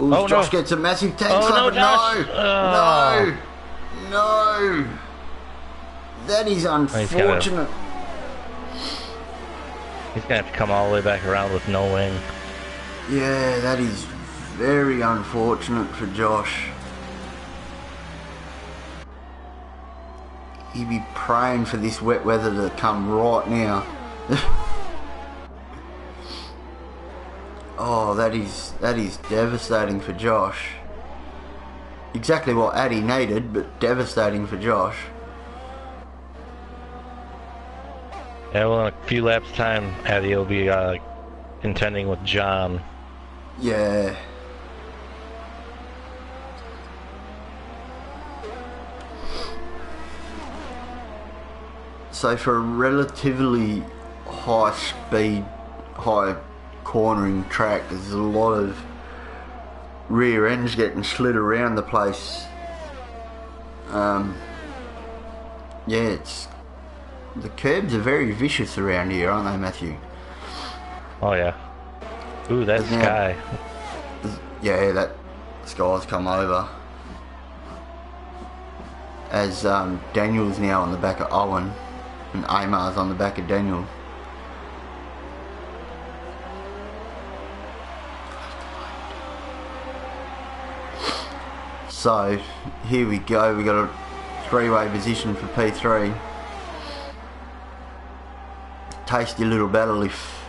Ooh, oh, Josh no. gets a massive tank Oh, slap. no, No, that is unfortunate. He's gonna have to come all the way back around with no wing. Yeah, that is very unfortunate for Josh. He'd be praying for this wet weather to come right now. Oh, that is devastating for Josh. Exactly what Addy needed, but devastating for Josh. Yeah, well, in a few laps' time, Addy will be contending with John. Yeah. So for a relatively high speed, high cornering track, there's a lot of rear ends getting slid around the place. Yeah, the curbs are very vicious around here, aren't they, Matthew? Oh yeah. Ooh, that Sky. Yeah, that Sky's come over. As Daniel's now on the back of Owen, and Amar's on the back of Daniel. So here we go, we got a three-way position for P3. Tasty little battle. If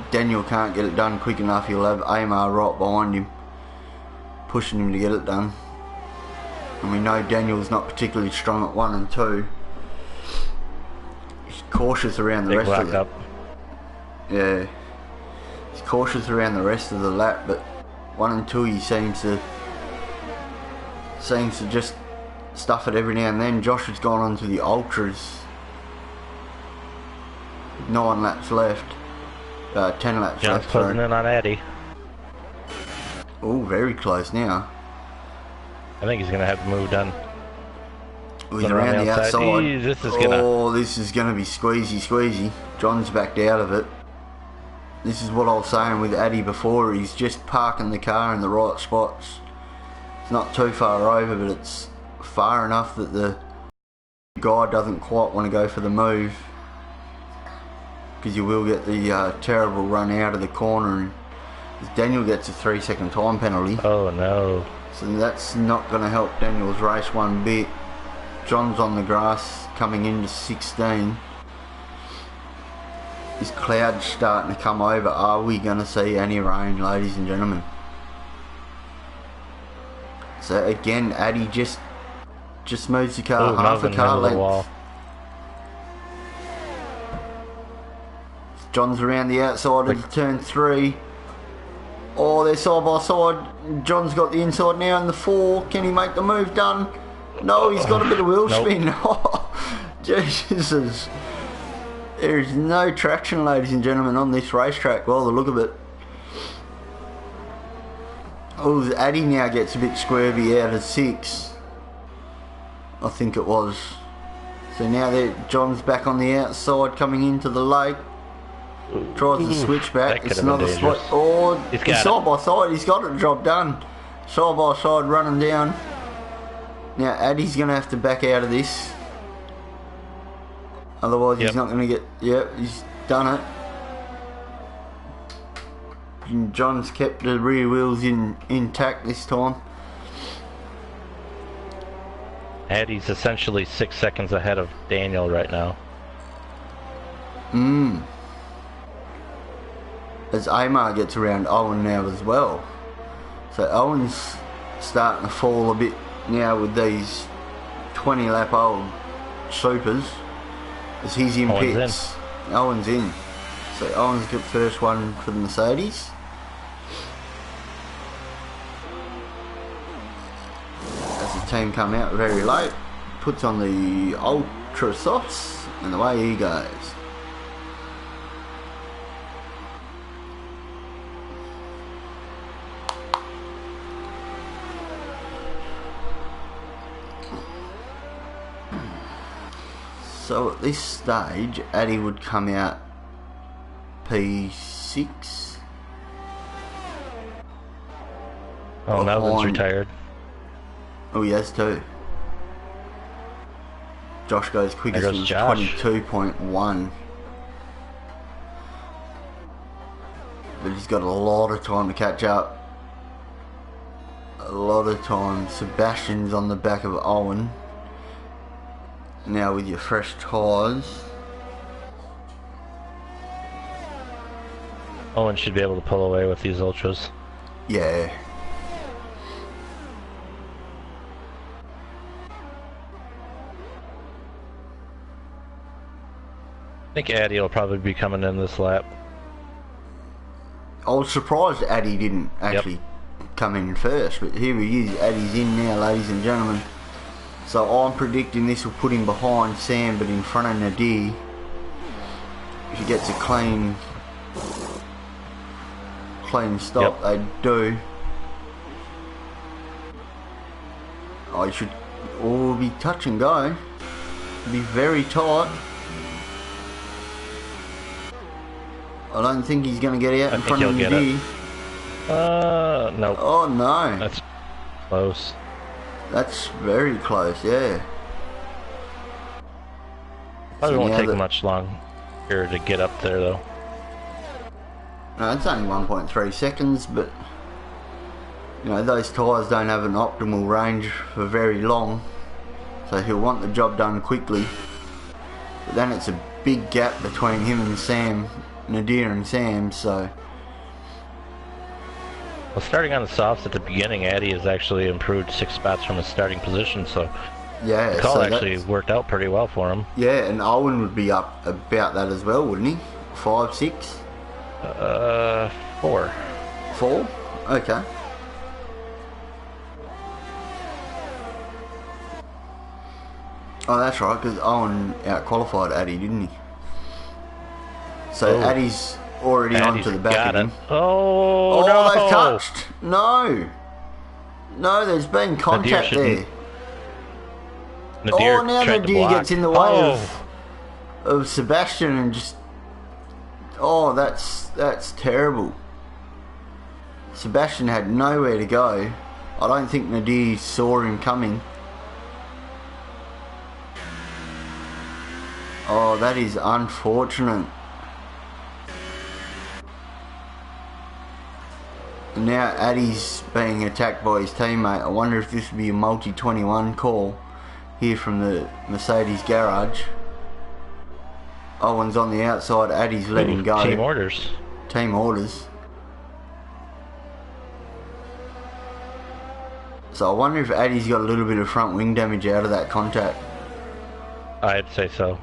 Daniel can't get it done quick enough, he'll have Amar right behind him, pushing him to get it done. And we know Daniel's not particularly strong at 1 and 2. He's cautious around the rest of the... Yeah. He's cautious around the rest of the lap, but 1 and 2 he seems to just stuff it every now and then. Josh has gone on to the ultras. 9 laps left. 10 laps John's left. closing in on Addy. Oh, very close now. I think he's gonna have the move done. He's around the outside. Eee, this is gonna be squeezy. John's backed out of it. This is what I was saying with Addy before. He's just parking the car in the right spots. It's not too far over, but it's far enough that the guy doesn't quite want to go for the move, because you will get the terrible run out of the corner, and Daniel gets a 3-second time penalty. Oh no. So that's not going to help Daniel's race one bit. John's on the grass coming into 16. This cloud's starting to come over. Are we going to see any rain, ladies and gentlemen? So again, Addy just moves the car half a car length. John's around the outside of turn 3. Oh, they're side by side. John's got the inside now in the 4. Can he make the move done? No, he's got a bit of wheel spin. Oh, Jesus. There is no traction, ladies and gentlemen, on this racetrack. Well, the look of it. Oh, Addy now gets a bit swervy out of 6. I think it was. So now John's back on the outside coming into the lake. Tries to switch back. It's another spot. Oh, he's side by side. He's got the job done. Side by side running down. Now Addy's going to have to back out of this. Otherwise he's not going to get... Yep, he's done it. And John's kept the rear wheels intact this time. Addy's essentially 6 seconds ahead of Daniel right now. as Amar gets around Owen now as well. So Owen's starting to fall a bit now with these 20 lap old supers as he's in pits. Owen's in. So Owen's got first one for the Mercedes. As the team come out very late, puts on the ultra softs and away he goes. So at this stage, Addy would come out P6. Oh, Melvin's retired. Oh, he has too. Josh goes quickest with 22.1. But he's got a lot of time to catch up. A lot of time. Sebastian's on the back of Owen. Now with your fresh tyres. Owen should be able to pull away with these ultras. Yeah. I think Addy will probably be coming in this lap. I was surprised Addy didn't actually come in first, but here he is. Addy's in now, ladies and gentlemen. So I'm predicting this will put him behind Sam, but in front of Nadir. If he gets a clean stop, they do. I should all be touch and go. Be very tight. I don't think he's going to get out in front of Nadir. No. Oh no. That's close. That's very close, yeah. Probably won't take much longer to get up there, though. No, it's only 1.3 seconds, but you know, those tyres don't have an optimal range for very long, so he'll want the job done quickly. But then it's a big gap between him and Sam, Nadir and Sam, so... Well, starting on the softs at the beginning, Addy has actually improved 6 spots from his starting position, so yeah, the call so actually worked out pretty well for him. Yeah, and Owen would be up about that as well, wouldn't he? 5, 6? 4. 4? Okay. Oh, that's right, because Owen out-qualified Addy, didn't he? So Addy's already onto the back of him. Oh, no! They've touched! No! No, there's been contact there. Nadir now Nadir gets in the way of Sebastian and just... Oh, that's terrible. Sebastian had nowhere to go. I don't think Nadir saw him coming. Oh, that is unfortunate. Now Addy's being attacked by his teammate. I wonder if this would be a multi-21 call here from the Mercedes garage. Owen's on the outside, Addy's letting go. Team orders. Team orders. So I wonder if Addy's got a little bit of front wing damage out of that contact. I'd say so.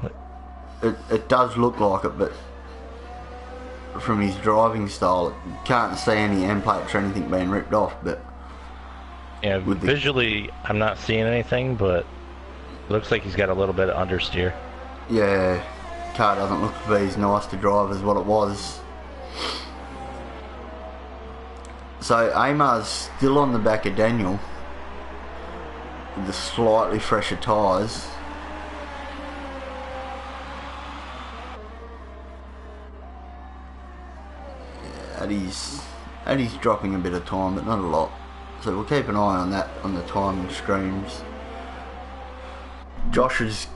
It does look like it, but from his driving style, you can't see any end plates or anything being ripped off. But yeah, visually, I'm not seeing anything, but it looks like he's got a little bit of understeer. Yeah, car doesn't look to be as nice to drive as what it was. So Amar's still on the back of Daniel with the slightly fresher tyres. Addy's dropping a bit of time, but not a lot. So we'll keep an eye on that on the timing screens. Josh is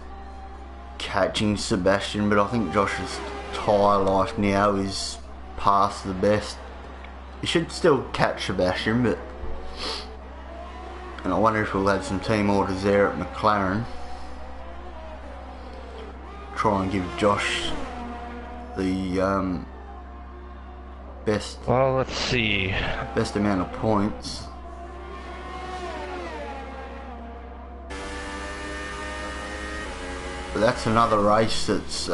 catching Sebastian, but I think Josh's tyre life now is past the best. He should still catch Sebastian, but... And I wonder if we'll have some team orders there at McLaren. Try and give Josh the Well, let's see. best amount of points. But that's another race that's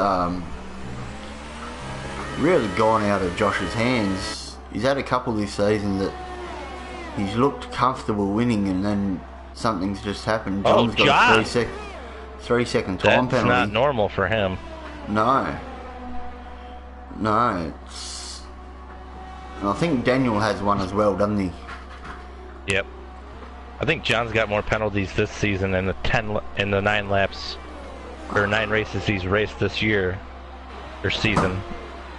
really gone out of Josh's hands. He's had a couple this season that he's looked comfortable winning, and then something's just happened. John's got a 3 second time penalty. That's not normal for him. No, it's. And I think Daniel has one as well, doesn't he? Yep. I think John's got more penalties this season in the 9 laps or 9 races he's raced this year or season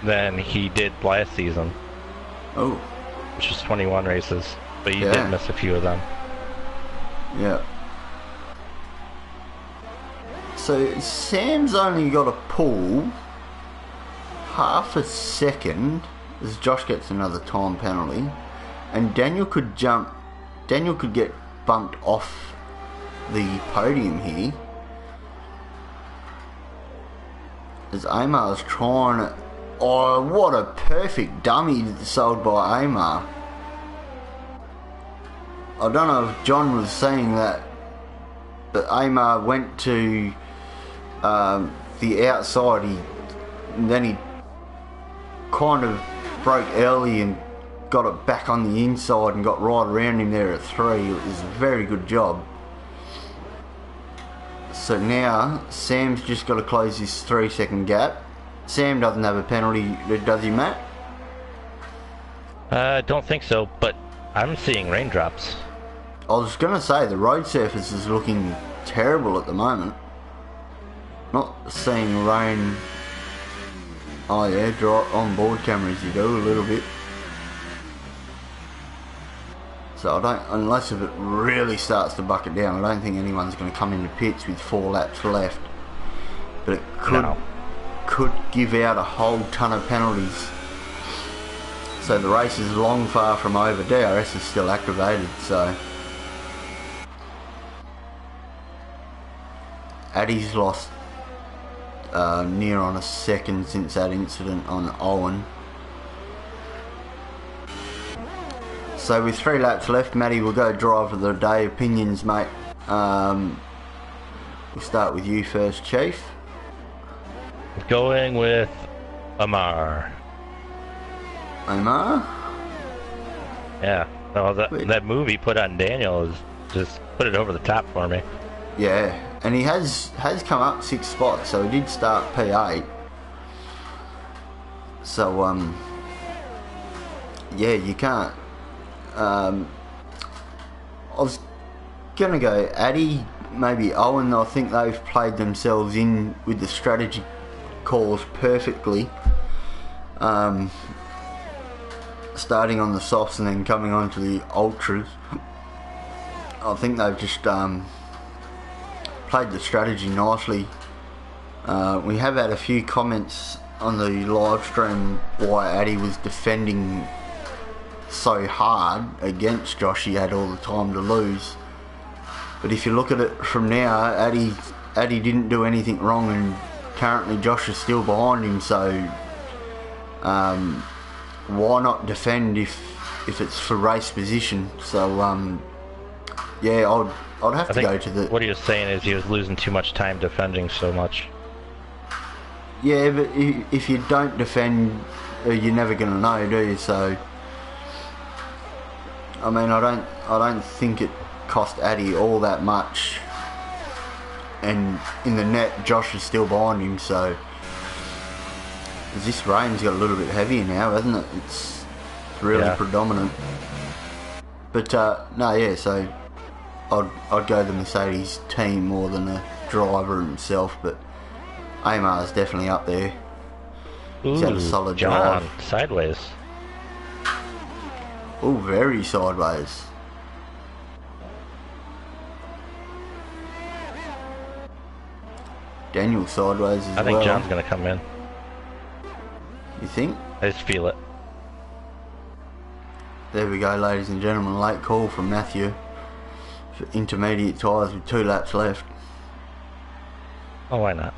than he did last season. Oh. Which was 21 races, but he did miss a few of them. Yeah. So Sam's only got to pull half a second as Josh gets another time penalty, and Daniel could get bumped off the podium here as Amar's trying to. Oh, what a perfect dummy sold by Amar. I don't know if John was saying that, but Amar went to the outside, then he kind of broke early and got it back on the inside and got right around him there at 3. It was a very good job. So now Sam's just got to close this 3 second gap. Sam doesn't have a penalty, does he, Matt? I don't think so, but I'm seeing raindrops. I was going to say the road surface is looking terrible at the moment. Not seeing rain. Oh yeah, on board cameras you do a little bit. So I don't, unless if it really starts to bucket down, I don't think anyone's going to come into pits with 4 laps left. But it could give out a whole ton of penalties. So the race is long far from over. DRS is still activated, so Addy's lost near on a second since that incident on Owen. So with 3 laps left, Matty will go drive of the day. Opinions, mate. We'll start with you first, Chief. Going with Amar. Amar? Yeah. Oh, that move he put on Daniel is just put it over the top for me. Yeah, and he has come up 6 spots, so he did start P8. So yeah, you can't. I was gonna go Addy, maybe Owen. I think they've played themselves in with the strategy calls perfectly. Starting on the softs and then coming on to the ultras. I think they've just played the strategy nicely. We have had a few comments on the live stream why Addy was defending so hard against Josh. He had all the time to lose. But if you look at it from now, Addy didn't do anything wrong, and currently Josh is still behind him, so why not defend if it's for race position? So yeah, I'd have to go to the... What he was saying is he was losing too much time defending so much. Yeah, but if you don't defend, you're never going to know, do you? So I mean, I don't think it cost Addy all that much, and in the net Josh is still behind him, so this rain's got a little bit heavier now, hasn't it? It's really predominant. But no, yeah, so I'd go the Mercedes team more than the driver himself, but Amar's definitely up there. He's had a solid John, drive. Sideways. Oh, very sideways. Daniel sideways as well. I think John's going to come in. You think? I just feel it. There we go, ladies and gentlemen. Late call from Matthew for intermediate tyres with 2 laps left. Oh, why not?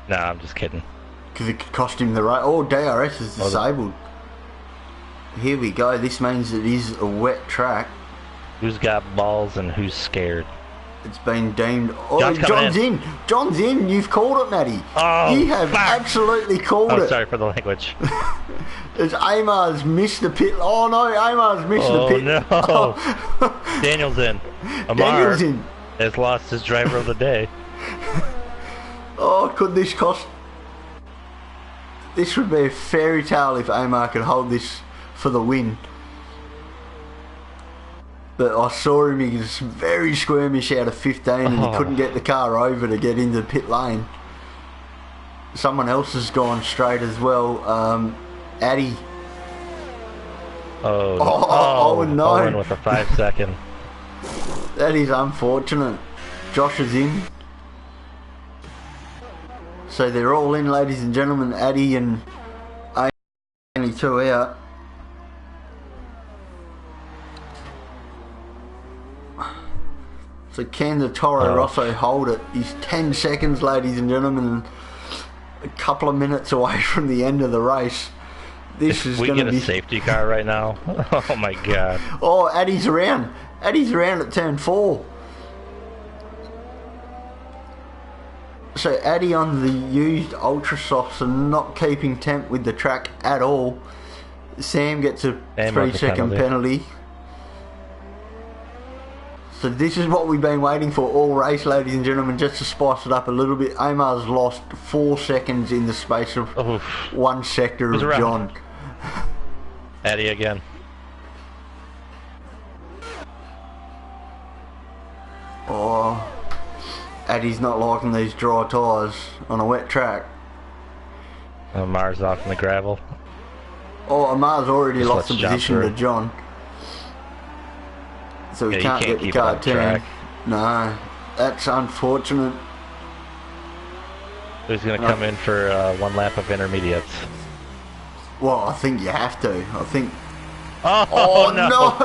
No, I'm just kidding. Because it could cost him the race. Oh, DRS is disabled. Here we go. This means it is a wet track. Who's got balls and who's scared? It's been deemed... Oh, John's in. John's in. You've called it, Matty. Oh, you have absolutely called it. Sorry for the language. As Amar's missed the pit. Oh, no. Amar's missed the pit. No. Oh, no. Daniel's in. Amar has lost his driver of the day. Oh, could this cost... This would be a fairy tale if Amar could hold this for the win. But I saw him, he was very squirmish out of 15 and he couldn't get the car over to get into the pit lane. Someone else has gone straight as well. Addy. Oh no. Owen with a 5-second. That is unfortunate. Josh is in. So they're all in, ladies and gentlemen. Addy and only 2 out. So can the Toro Rosso hold it? He's 10 seconds, ladies and gentlemen, and a couple of minutes away from the end of the race. This is going to be... We get a safety car right now? Oh my god. Oh, Addy's around. Addy's around at turn 4. So Addy on the used Ultra Softs and not keeping temp with the track at all. Sam gets a 3-second penalty. So this is what we've been waiting for all race, ladies and gentlemen, just to spice it up a little bit. Amar's lost 4 seconds in the space of one sector of John. Addy again. Oh, Addy's not liking these dry tyres on a wet track. Amar's off in the gravel. Oh, Amar's already lost the position to John. So we can't get the car turned. No, that's unfortunate. Who's going to come in for 1 lap of intermediates? Well, I think you have to. I think... Oh no!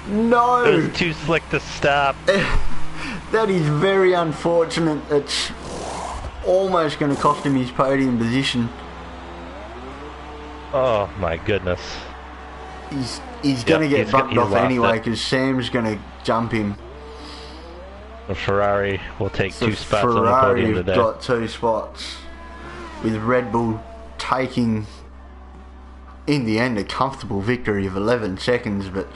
No! It was too slick to stop. That is very unfortunate. It's almost going to cost him his podium position. Oh my goodness. He's going to get bumped off anyway because Sam's going to jump him. The Ferrari will take 2 spots on the podium today. Ferrari got 2 spots, with Red Bull taking, in the end, a comfortable victory of 11 seconds. But,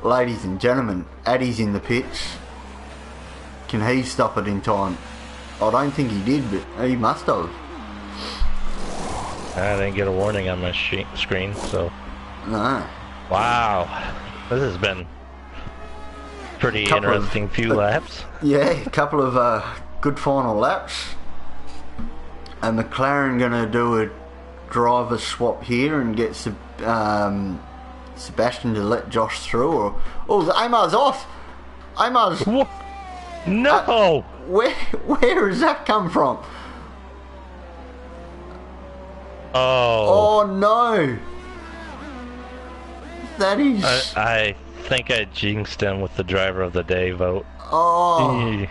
ladies and gentlemen, Addy's in the pits. Can he stop it in time? I don't think he did, but he must have. I didn't get a warning on my screen, so... No. Wow. This has been pretty interesting few laps. Yeah, a couple of good final laps. And McLaren going to do a driver swap here and get Sebastian to let Josh through. Or Amar's off. Amar's... What? No! Where has that come from? Oh no! That is... I think I jinxed him with the driver of the day vote. Oh.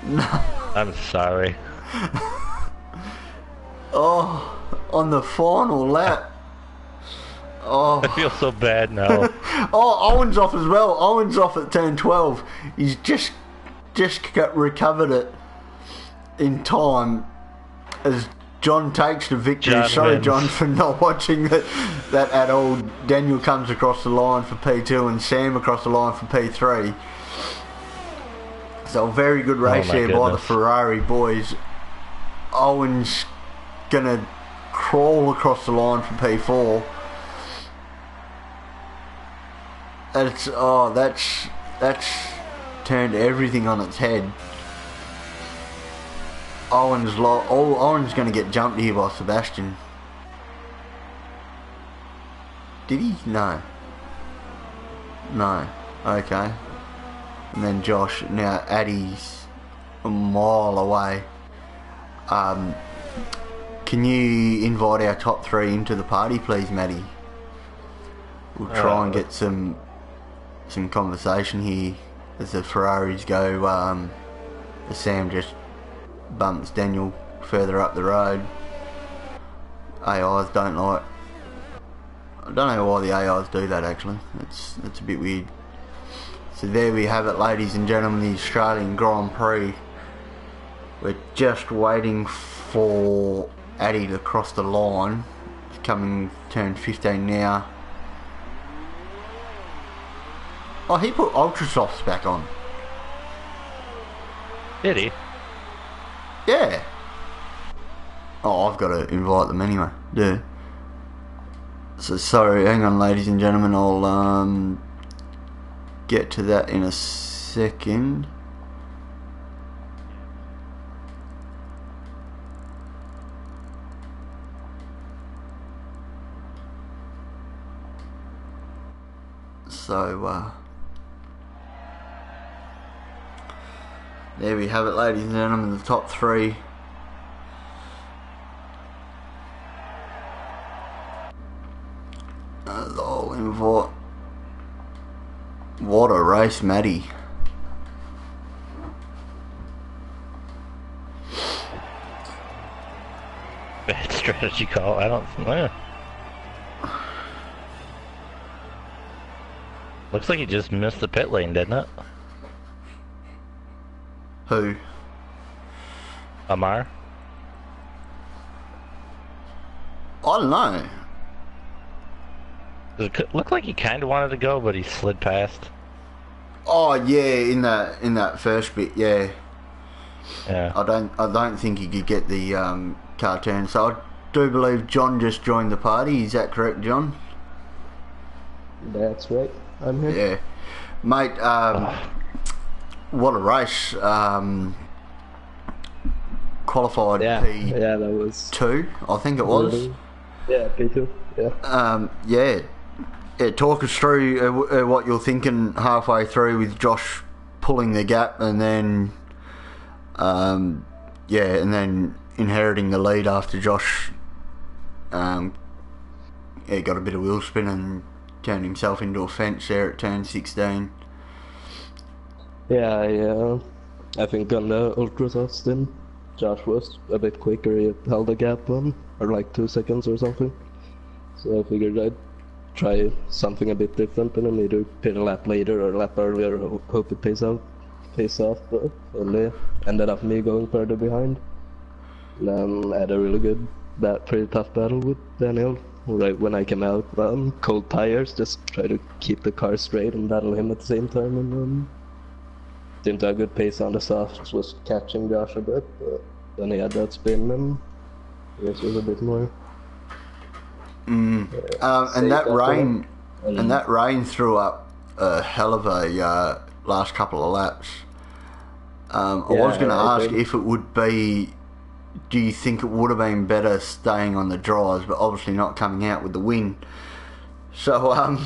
No. I'm sorry. Oh, on the final lap. Oh. I feel so bad now. Oh, Owen's off as well. Owen's off at turn 12. He's just recovered it in time as John takes the victory. Sorry, John, for not watching that at all. Daniel comes across the line for P2 and Sam across the line for P3. So a very good race there by the Ferrari boys. Owen's gonna crawl across the line for P4. That's turned everything on its head. Owen's going to get jumped here by Sebastian. Did he? No. No. Okay. And then Josh. Now Addy's a mile away. Can you invite our top 3 into the party, please, Matty? We'll try and get some conversation here as the Ferraris go. Sam just bumps Daniel further up the road. AIs don't like. I don't know why the AIs do that actually. It's a bit weird. So there we have it, ladies and gentlemen, the Australian Grand Prix. We're just waiting for Addy to cross the line. He's coming turn 15 now. Oh, he put Ultra Softs back on. Did he? Yeah. Oh, I've got to invite them anyway. Yeah. So sorry, hang on, ladies and gentlemen. I'll get to that in a second. So there we have it, ladies and gentlemen, the top three. I'll invite. What a race, Matty. Bad strategy call. I don't. Looks like he just missed the pit lane, didn't it? Who? Amar? I don't know. It looked like he kind of wanted to go, but he slid past. Oh yeah, in that first bit, yeah. Yeah. I don't think he could get the car turn. So I do believe John just joined the party. Is that correct, John? That's right. I'm here. Yeah, mate. What a race. Qualified P2, that was I think it was. Yeah, P2. Yeah. Yeah. Talk us through what you're thinking halfway through with Josh pulling the gap, and then, and then inheriting the lead after Josh, got a bit of wheel spin and turned himself into a fence there at turn 16. Yeah, I think on the Ultrasofts then, Josh was a bit quicker. He held the gap on, or like 2 seconds or something. So I figured I'd try something a bit different and then either pit a lap later or a lap earlier, hope it pays off, but only ended up me going further behind. And then I had a really good, pretty tough battle with Daniel. Right when I came out, cold tires, just try to keep the car straight and battle him at the same time, and seemed to have good pace on the softs, was catching Josh a bit, but then he had that spin and I guess it was a bit more. And that rain threw up a hell of a last couple of laps. I was going to ask if it would be. Do you think it would have been better staying on the dries, but obviously not coming out with the win? So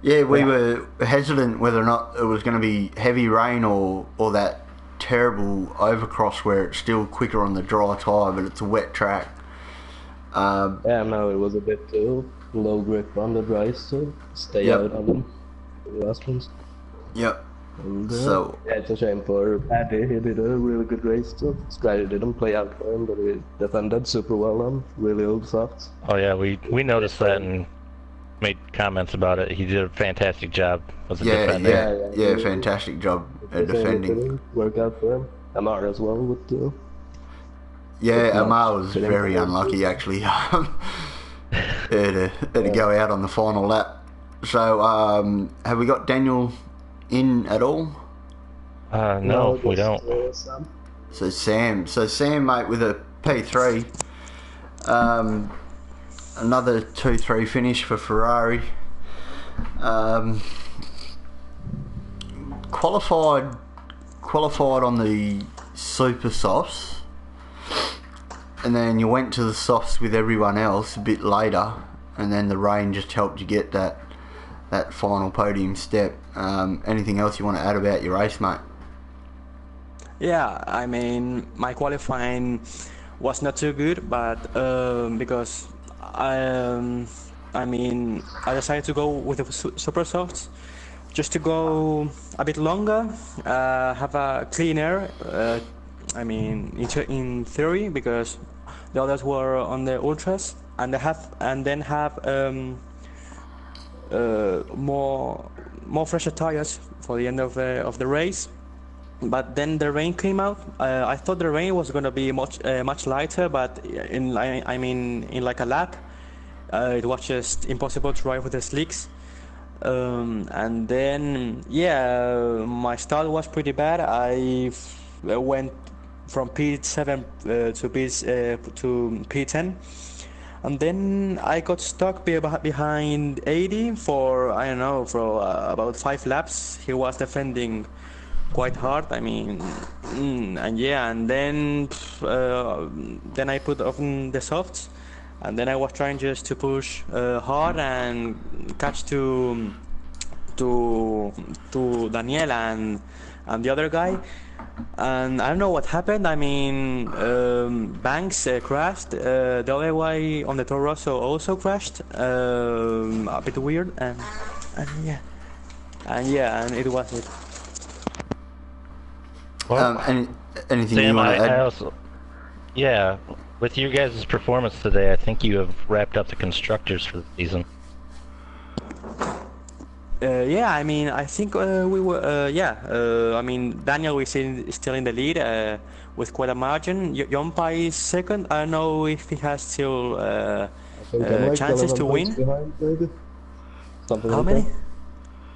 we were hesitant whether or not it was going to be heavy rain or that terrible overcross where it's still quicker on the dry tyre, but it's a wet track. No, it was a bit too low grip on the dries, so stay out on them, the last ones. Yep. And, so it's a shame for Paddy. He did a really good race, so Sky didn't play out for him, but he defended super well on really old softs. Oh yeah, we noticed that and made comments about it. He did a fantastic job as a defender. Yeah, fantastic job at defending. Work out for him. Amar as well with the. Yeah, Amar was very unlucky actually. Had to go out on the final lap. So have we got Daniel in at all? No, we don't. So Sam, mate, with a P3. Another 2-3 finish for Ferrari. Qualified on the super softs, and then you went to the softs with everyone else a bit later, and then the rain just helped you get that final podium step. Anything else you want to add about your race, mate? Yeah, I mean, my qualifying was not too good, but because I decided to go with the super softs just to go a bit longer, have a clean air. In theory, because the others were on the ultras, and then have more fresher tires for the end of the race. But then the rain came out. I thought the rain was going to be much lighter, but in like a lap, it was just impossible to ride with the slicks. And then my start was pretty bad. I went from P7 to P10, and then I got stuck behind 80 for about 5 laps. He was defending quite hard. And then I put on the softs, and then I was trying just to push hard and catch to Daniel and the other guy. And I don't know what happened. Banks crashed. The other guy on the Toro Rosso also crashed. A bit weird, and it was it. Well, anything Sam, you want to add? I also, with your guys' performance today, I think you have wrapped up the constructors for the season. I think we were. Daniel is still in the lead with quite a margin. Jompa is second. I don't know if he has still chances to win. Behind, maybe. Something How like many?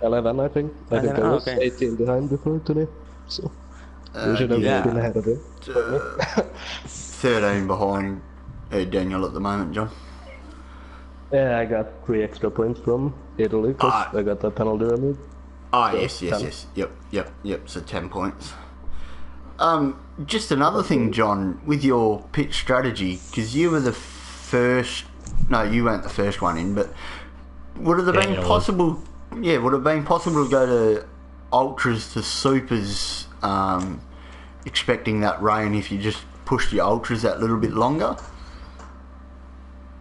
That. 11, I think. I think 11, I was okay. 18 behind before today. So we should have been ahead of him. 13 behind Daniel at the moment, John. Yeah, I got 3 extra points from Italy because I got the penalty removed. Oh, So, yes. Yep. So 10 points. Just another thing, John, with your pit strategy, because you were the first. No, you weren't the first one in, but would it have been possible? Yeah, would it have been possible to go to ultras to supers, expecting that rain if you just pushed your ultras that little bit longer?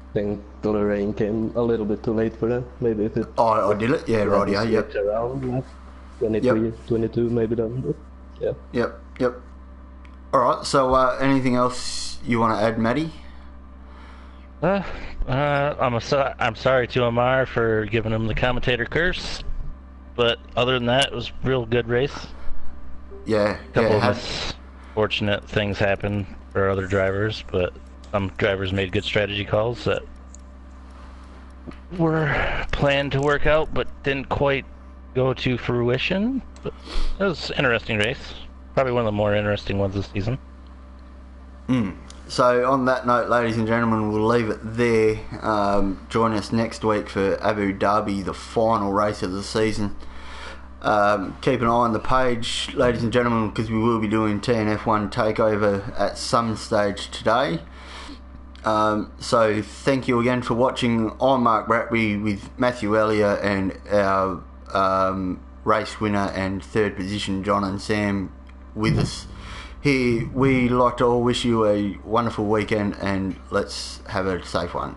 I think the rain came a little bit too late for that. Maybe if it. Oh, I did it. Yeah, right. Yeah, yep. Around like 23, 22, maybe then. But yeah. Yep. All right. So, anything else you want to add, Matty? I'm sorry to Amar for giving him the commentator curse, but other than that, it was a real good race. Yeah. A couple of misfortunate things happened for other drivers, but some drivers made good strategy calls that were planned to work out, but didn't quite go to fruition. But it was an interesting race. Probably one of the more interesting ones this season. So on that note, ladies and gentlemen, we'll leave it there. Join us next week for Abu Dhabi, the final race of the season. Keep an eye on the page, ladies and gentlemen, because we will be doing TNF1 takeover at some stage today. So thank you again for watching. I'm Mark Bratby with Matthew Elliott and our race winner and third position John and Sam with us. Here, we like to all wish you a wonderful weekend, and let's have a safe one.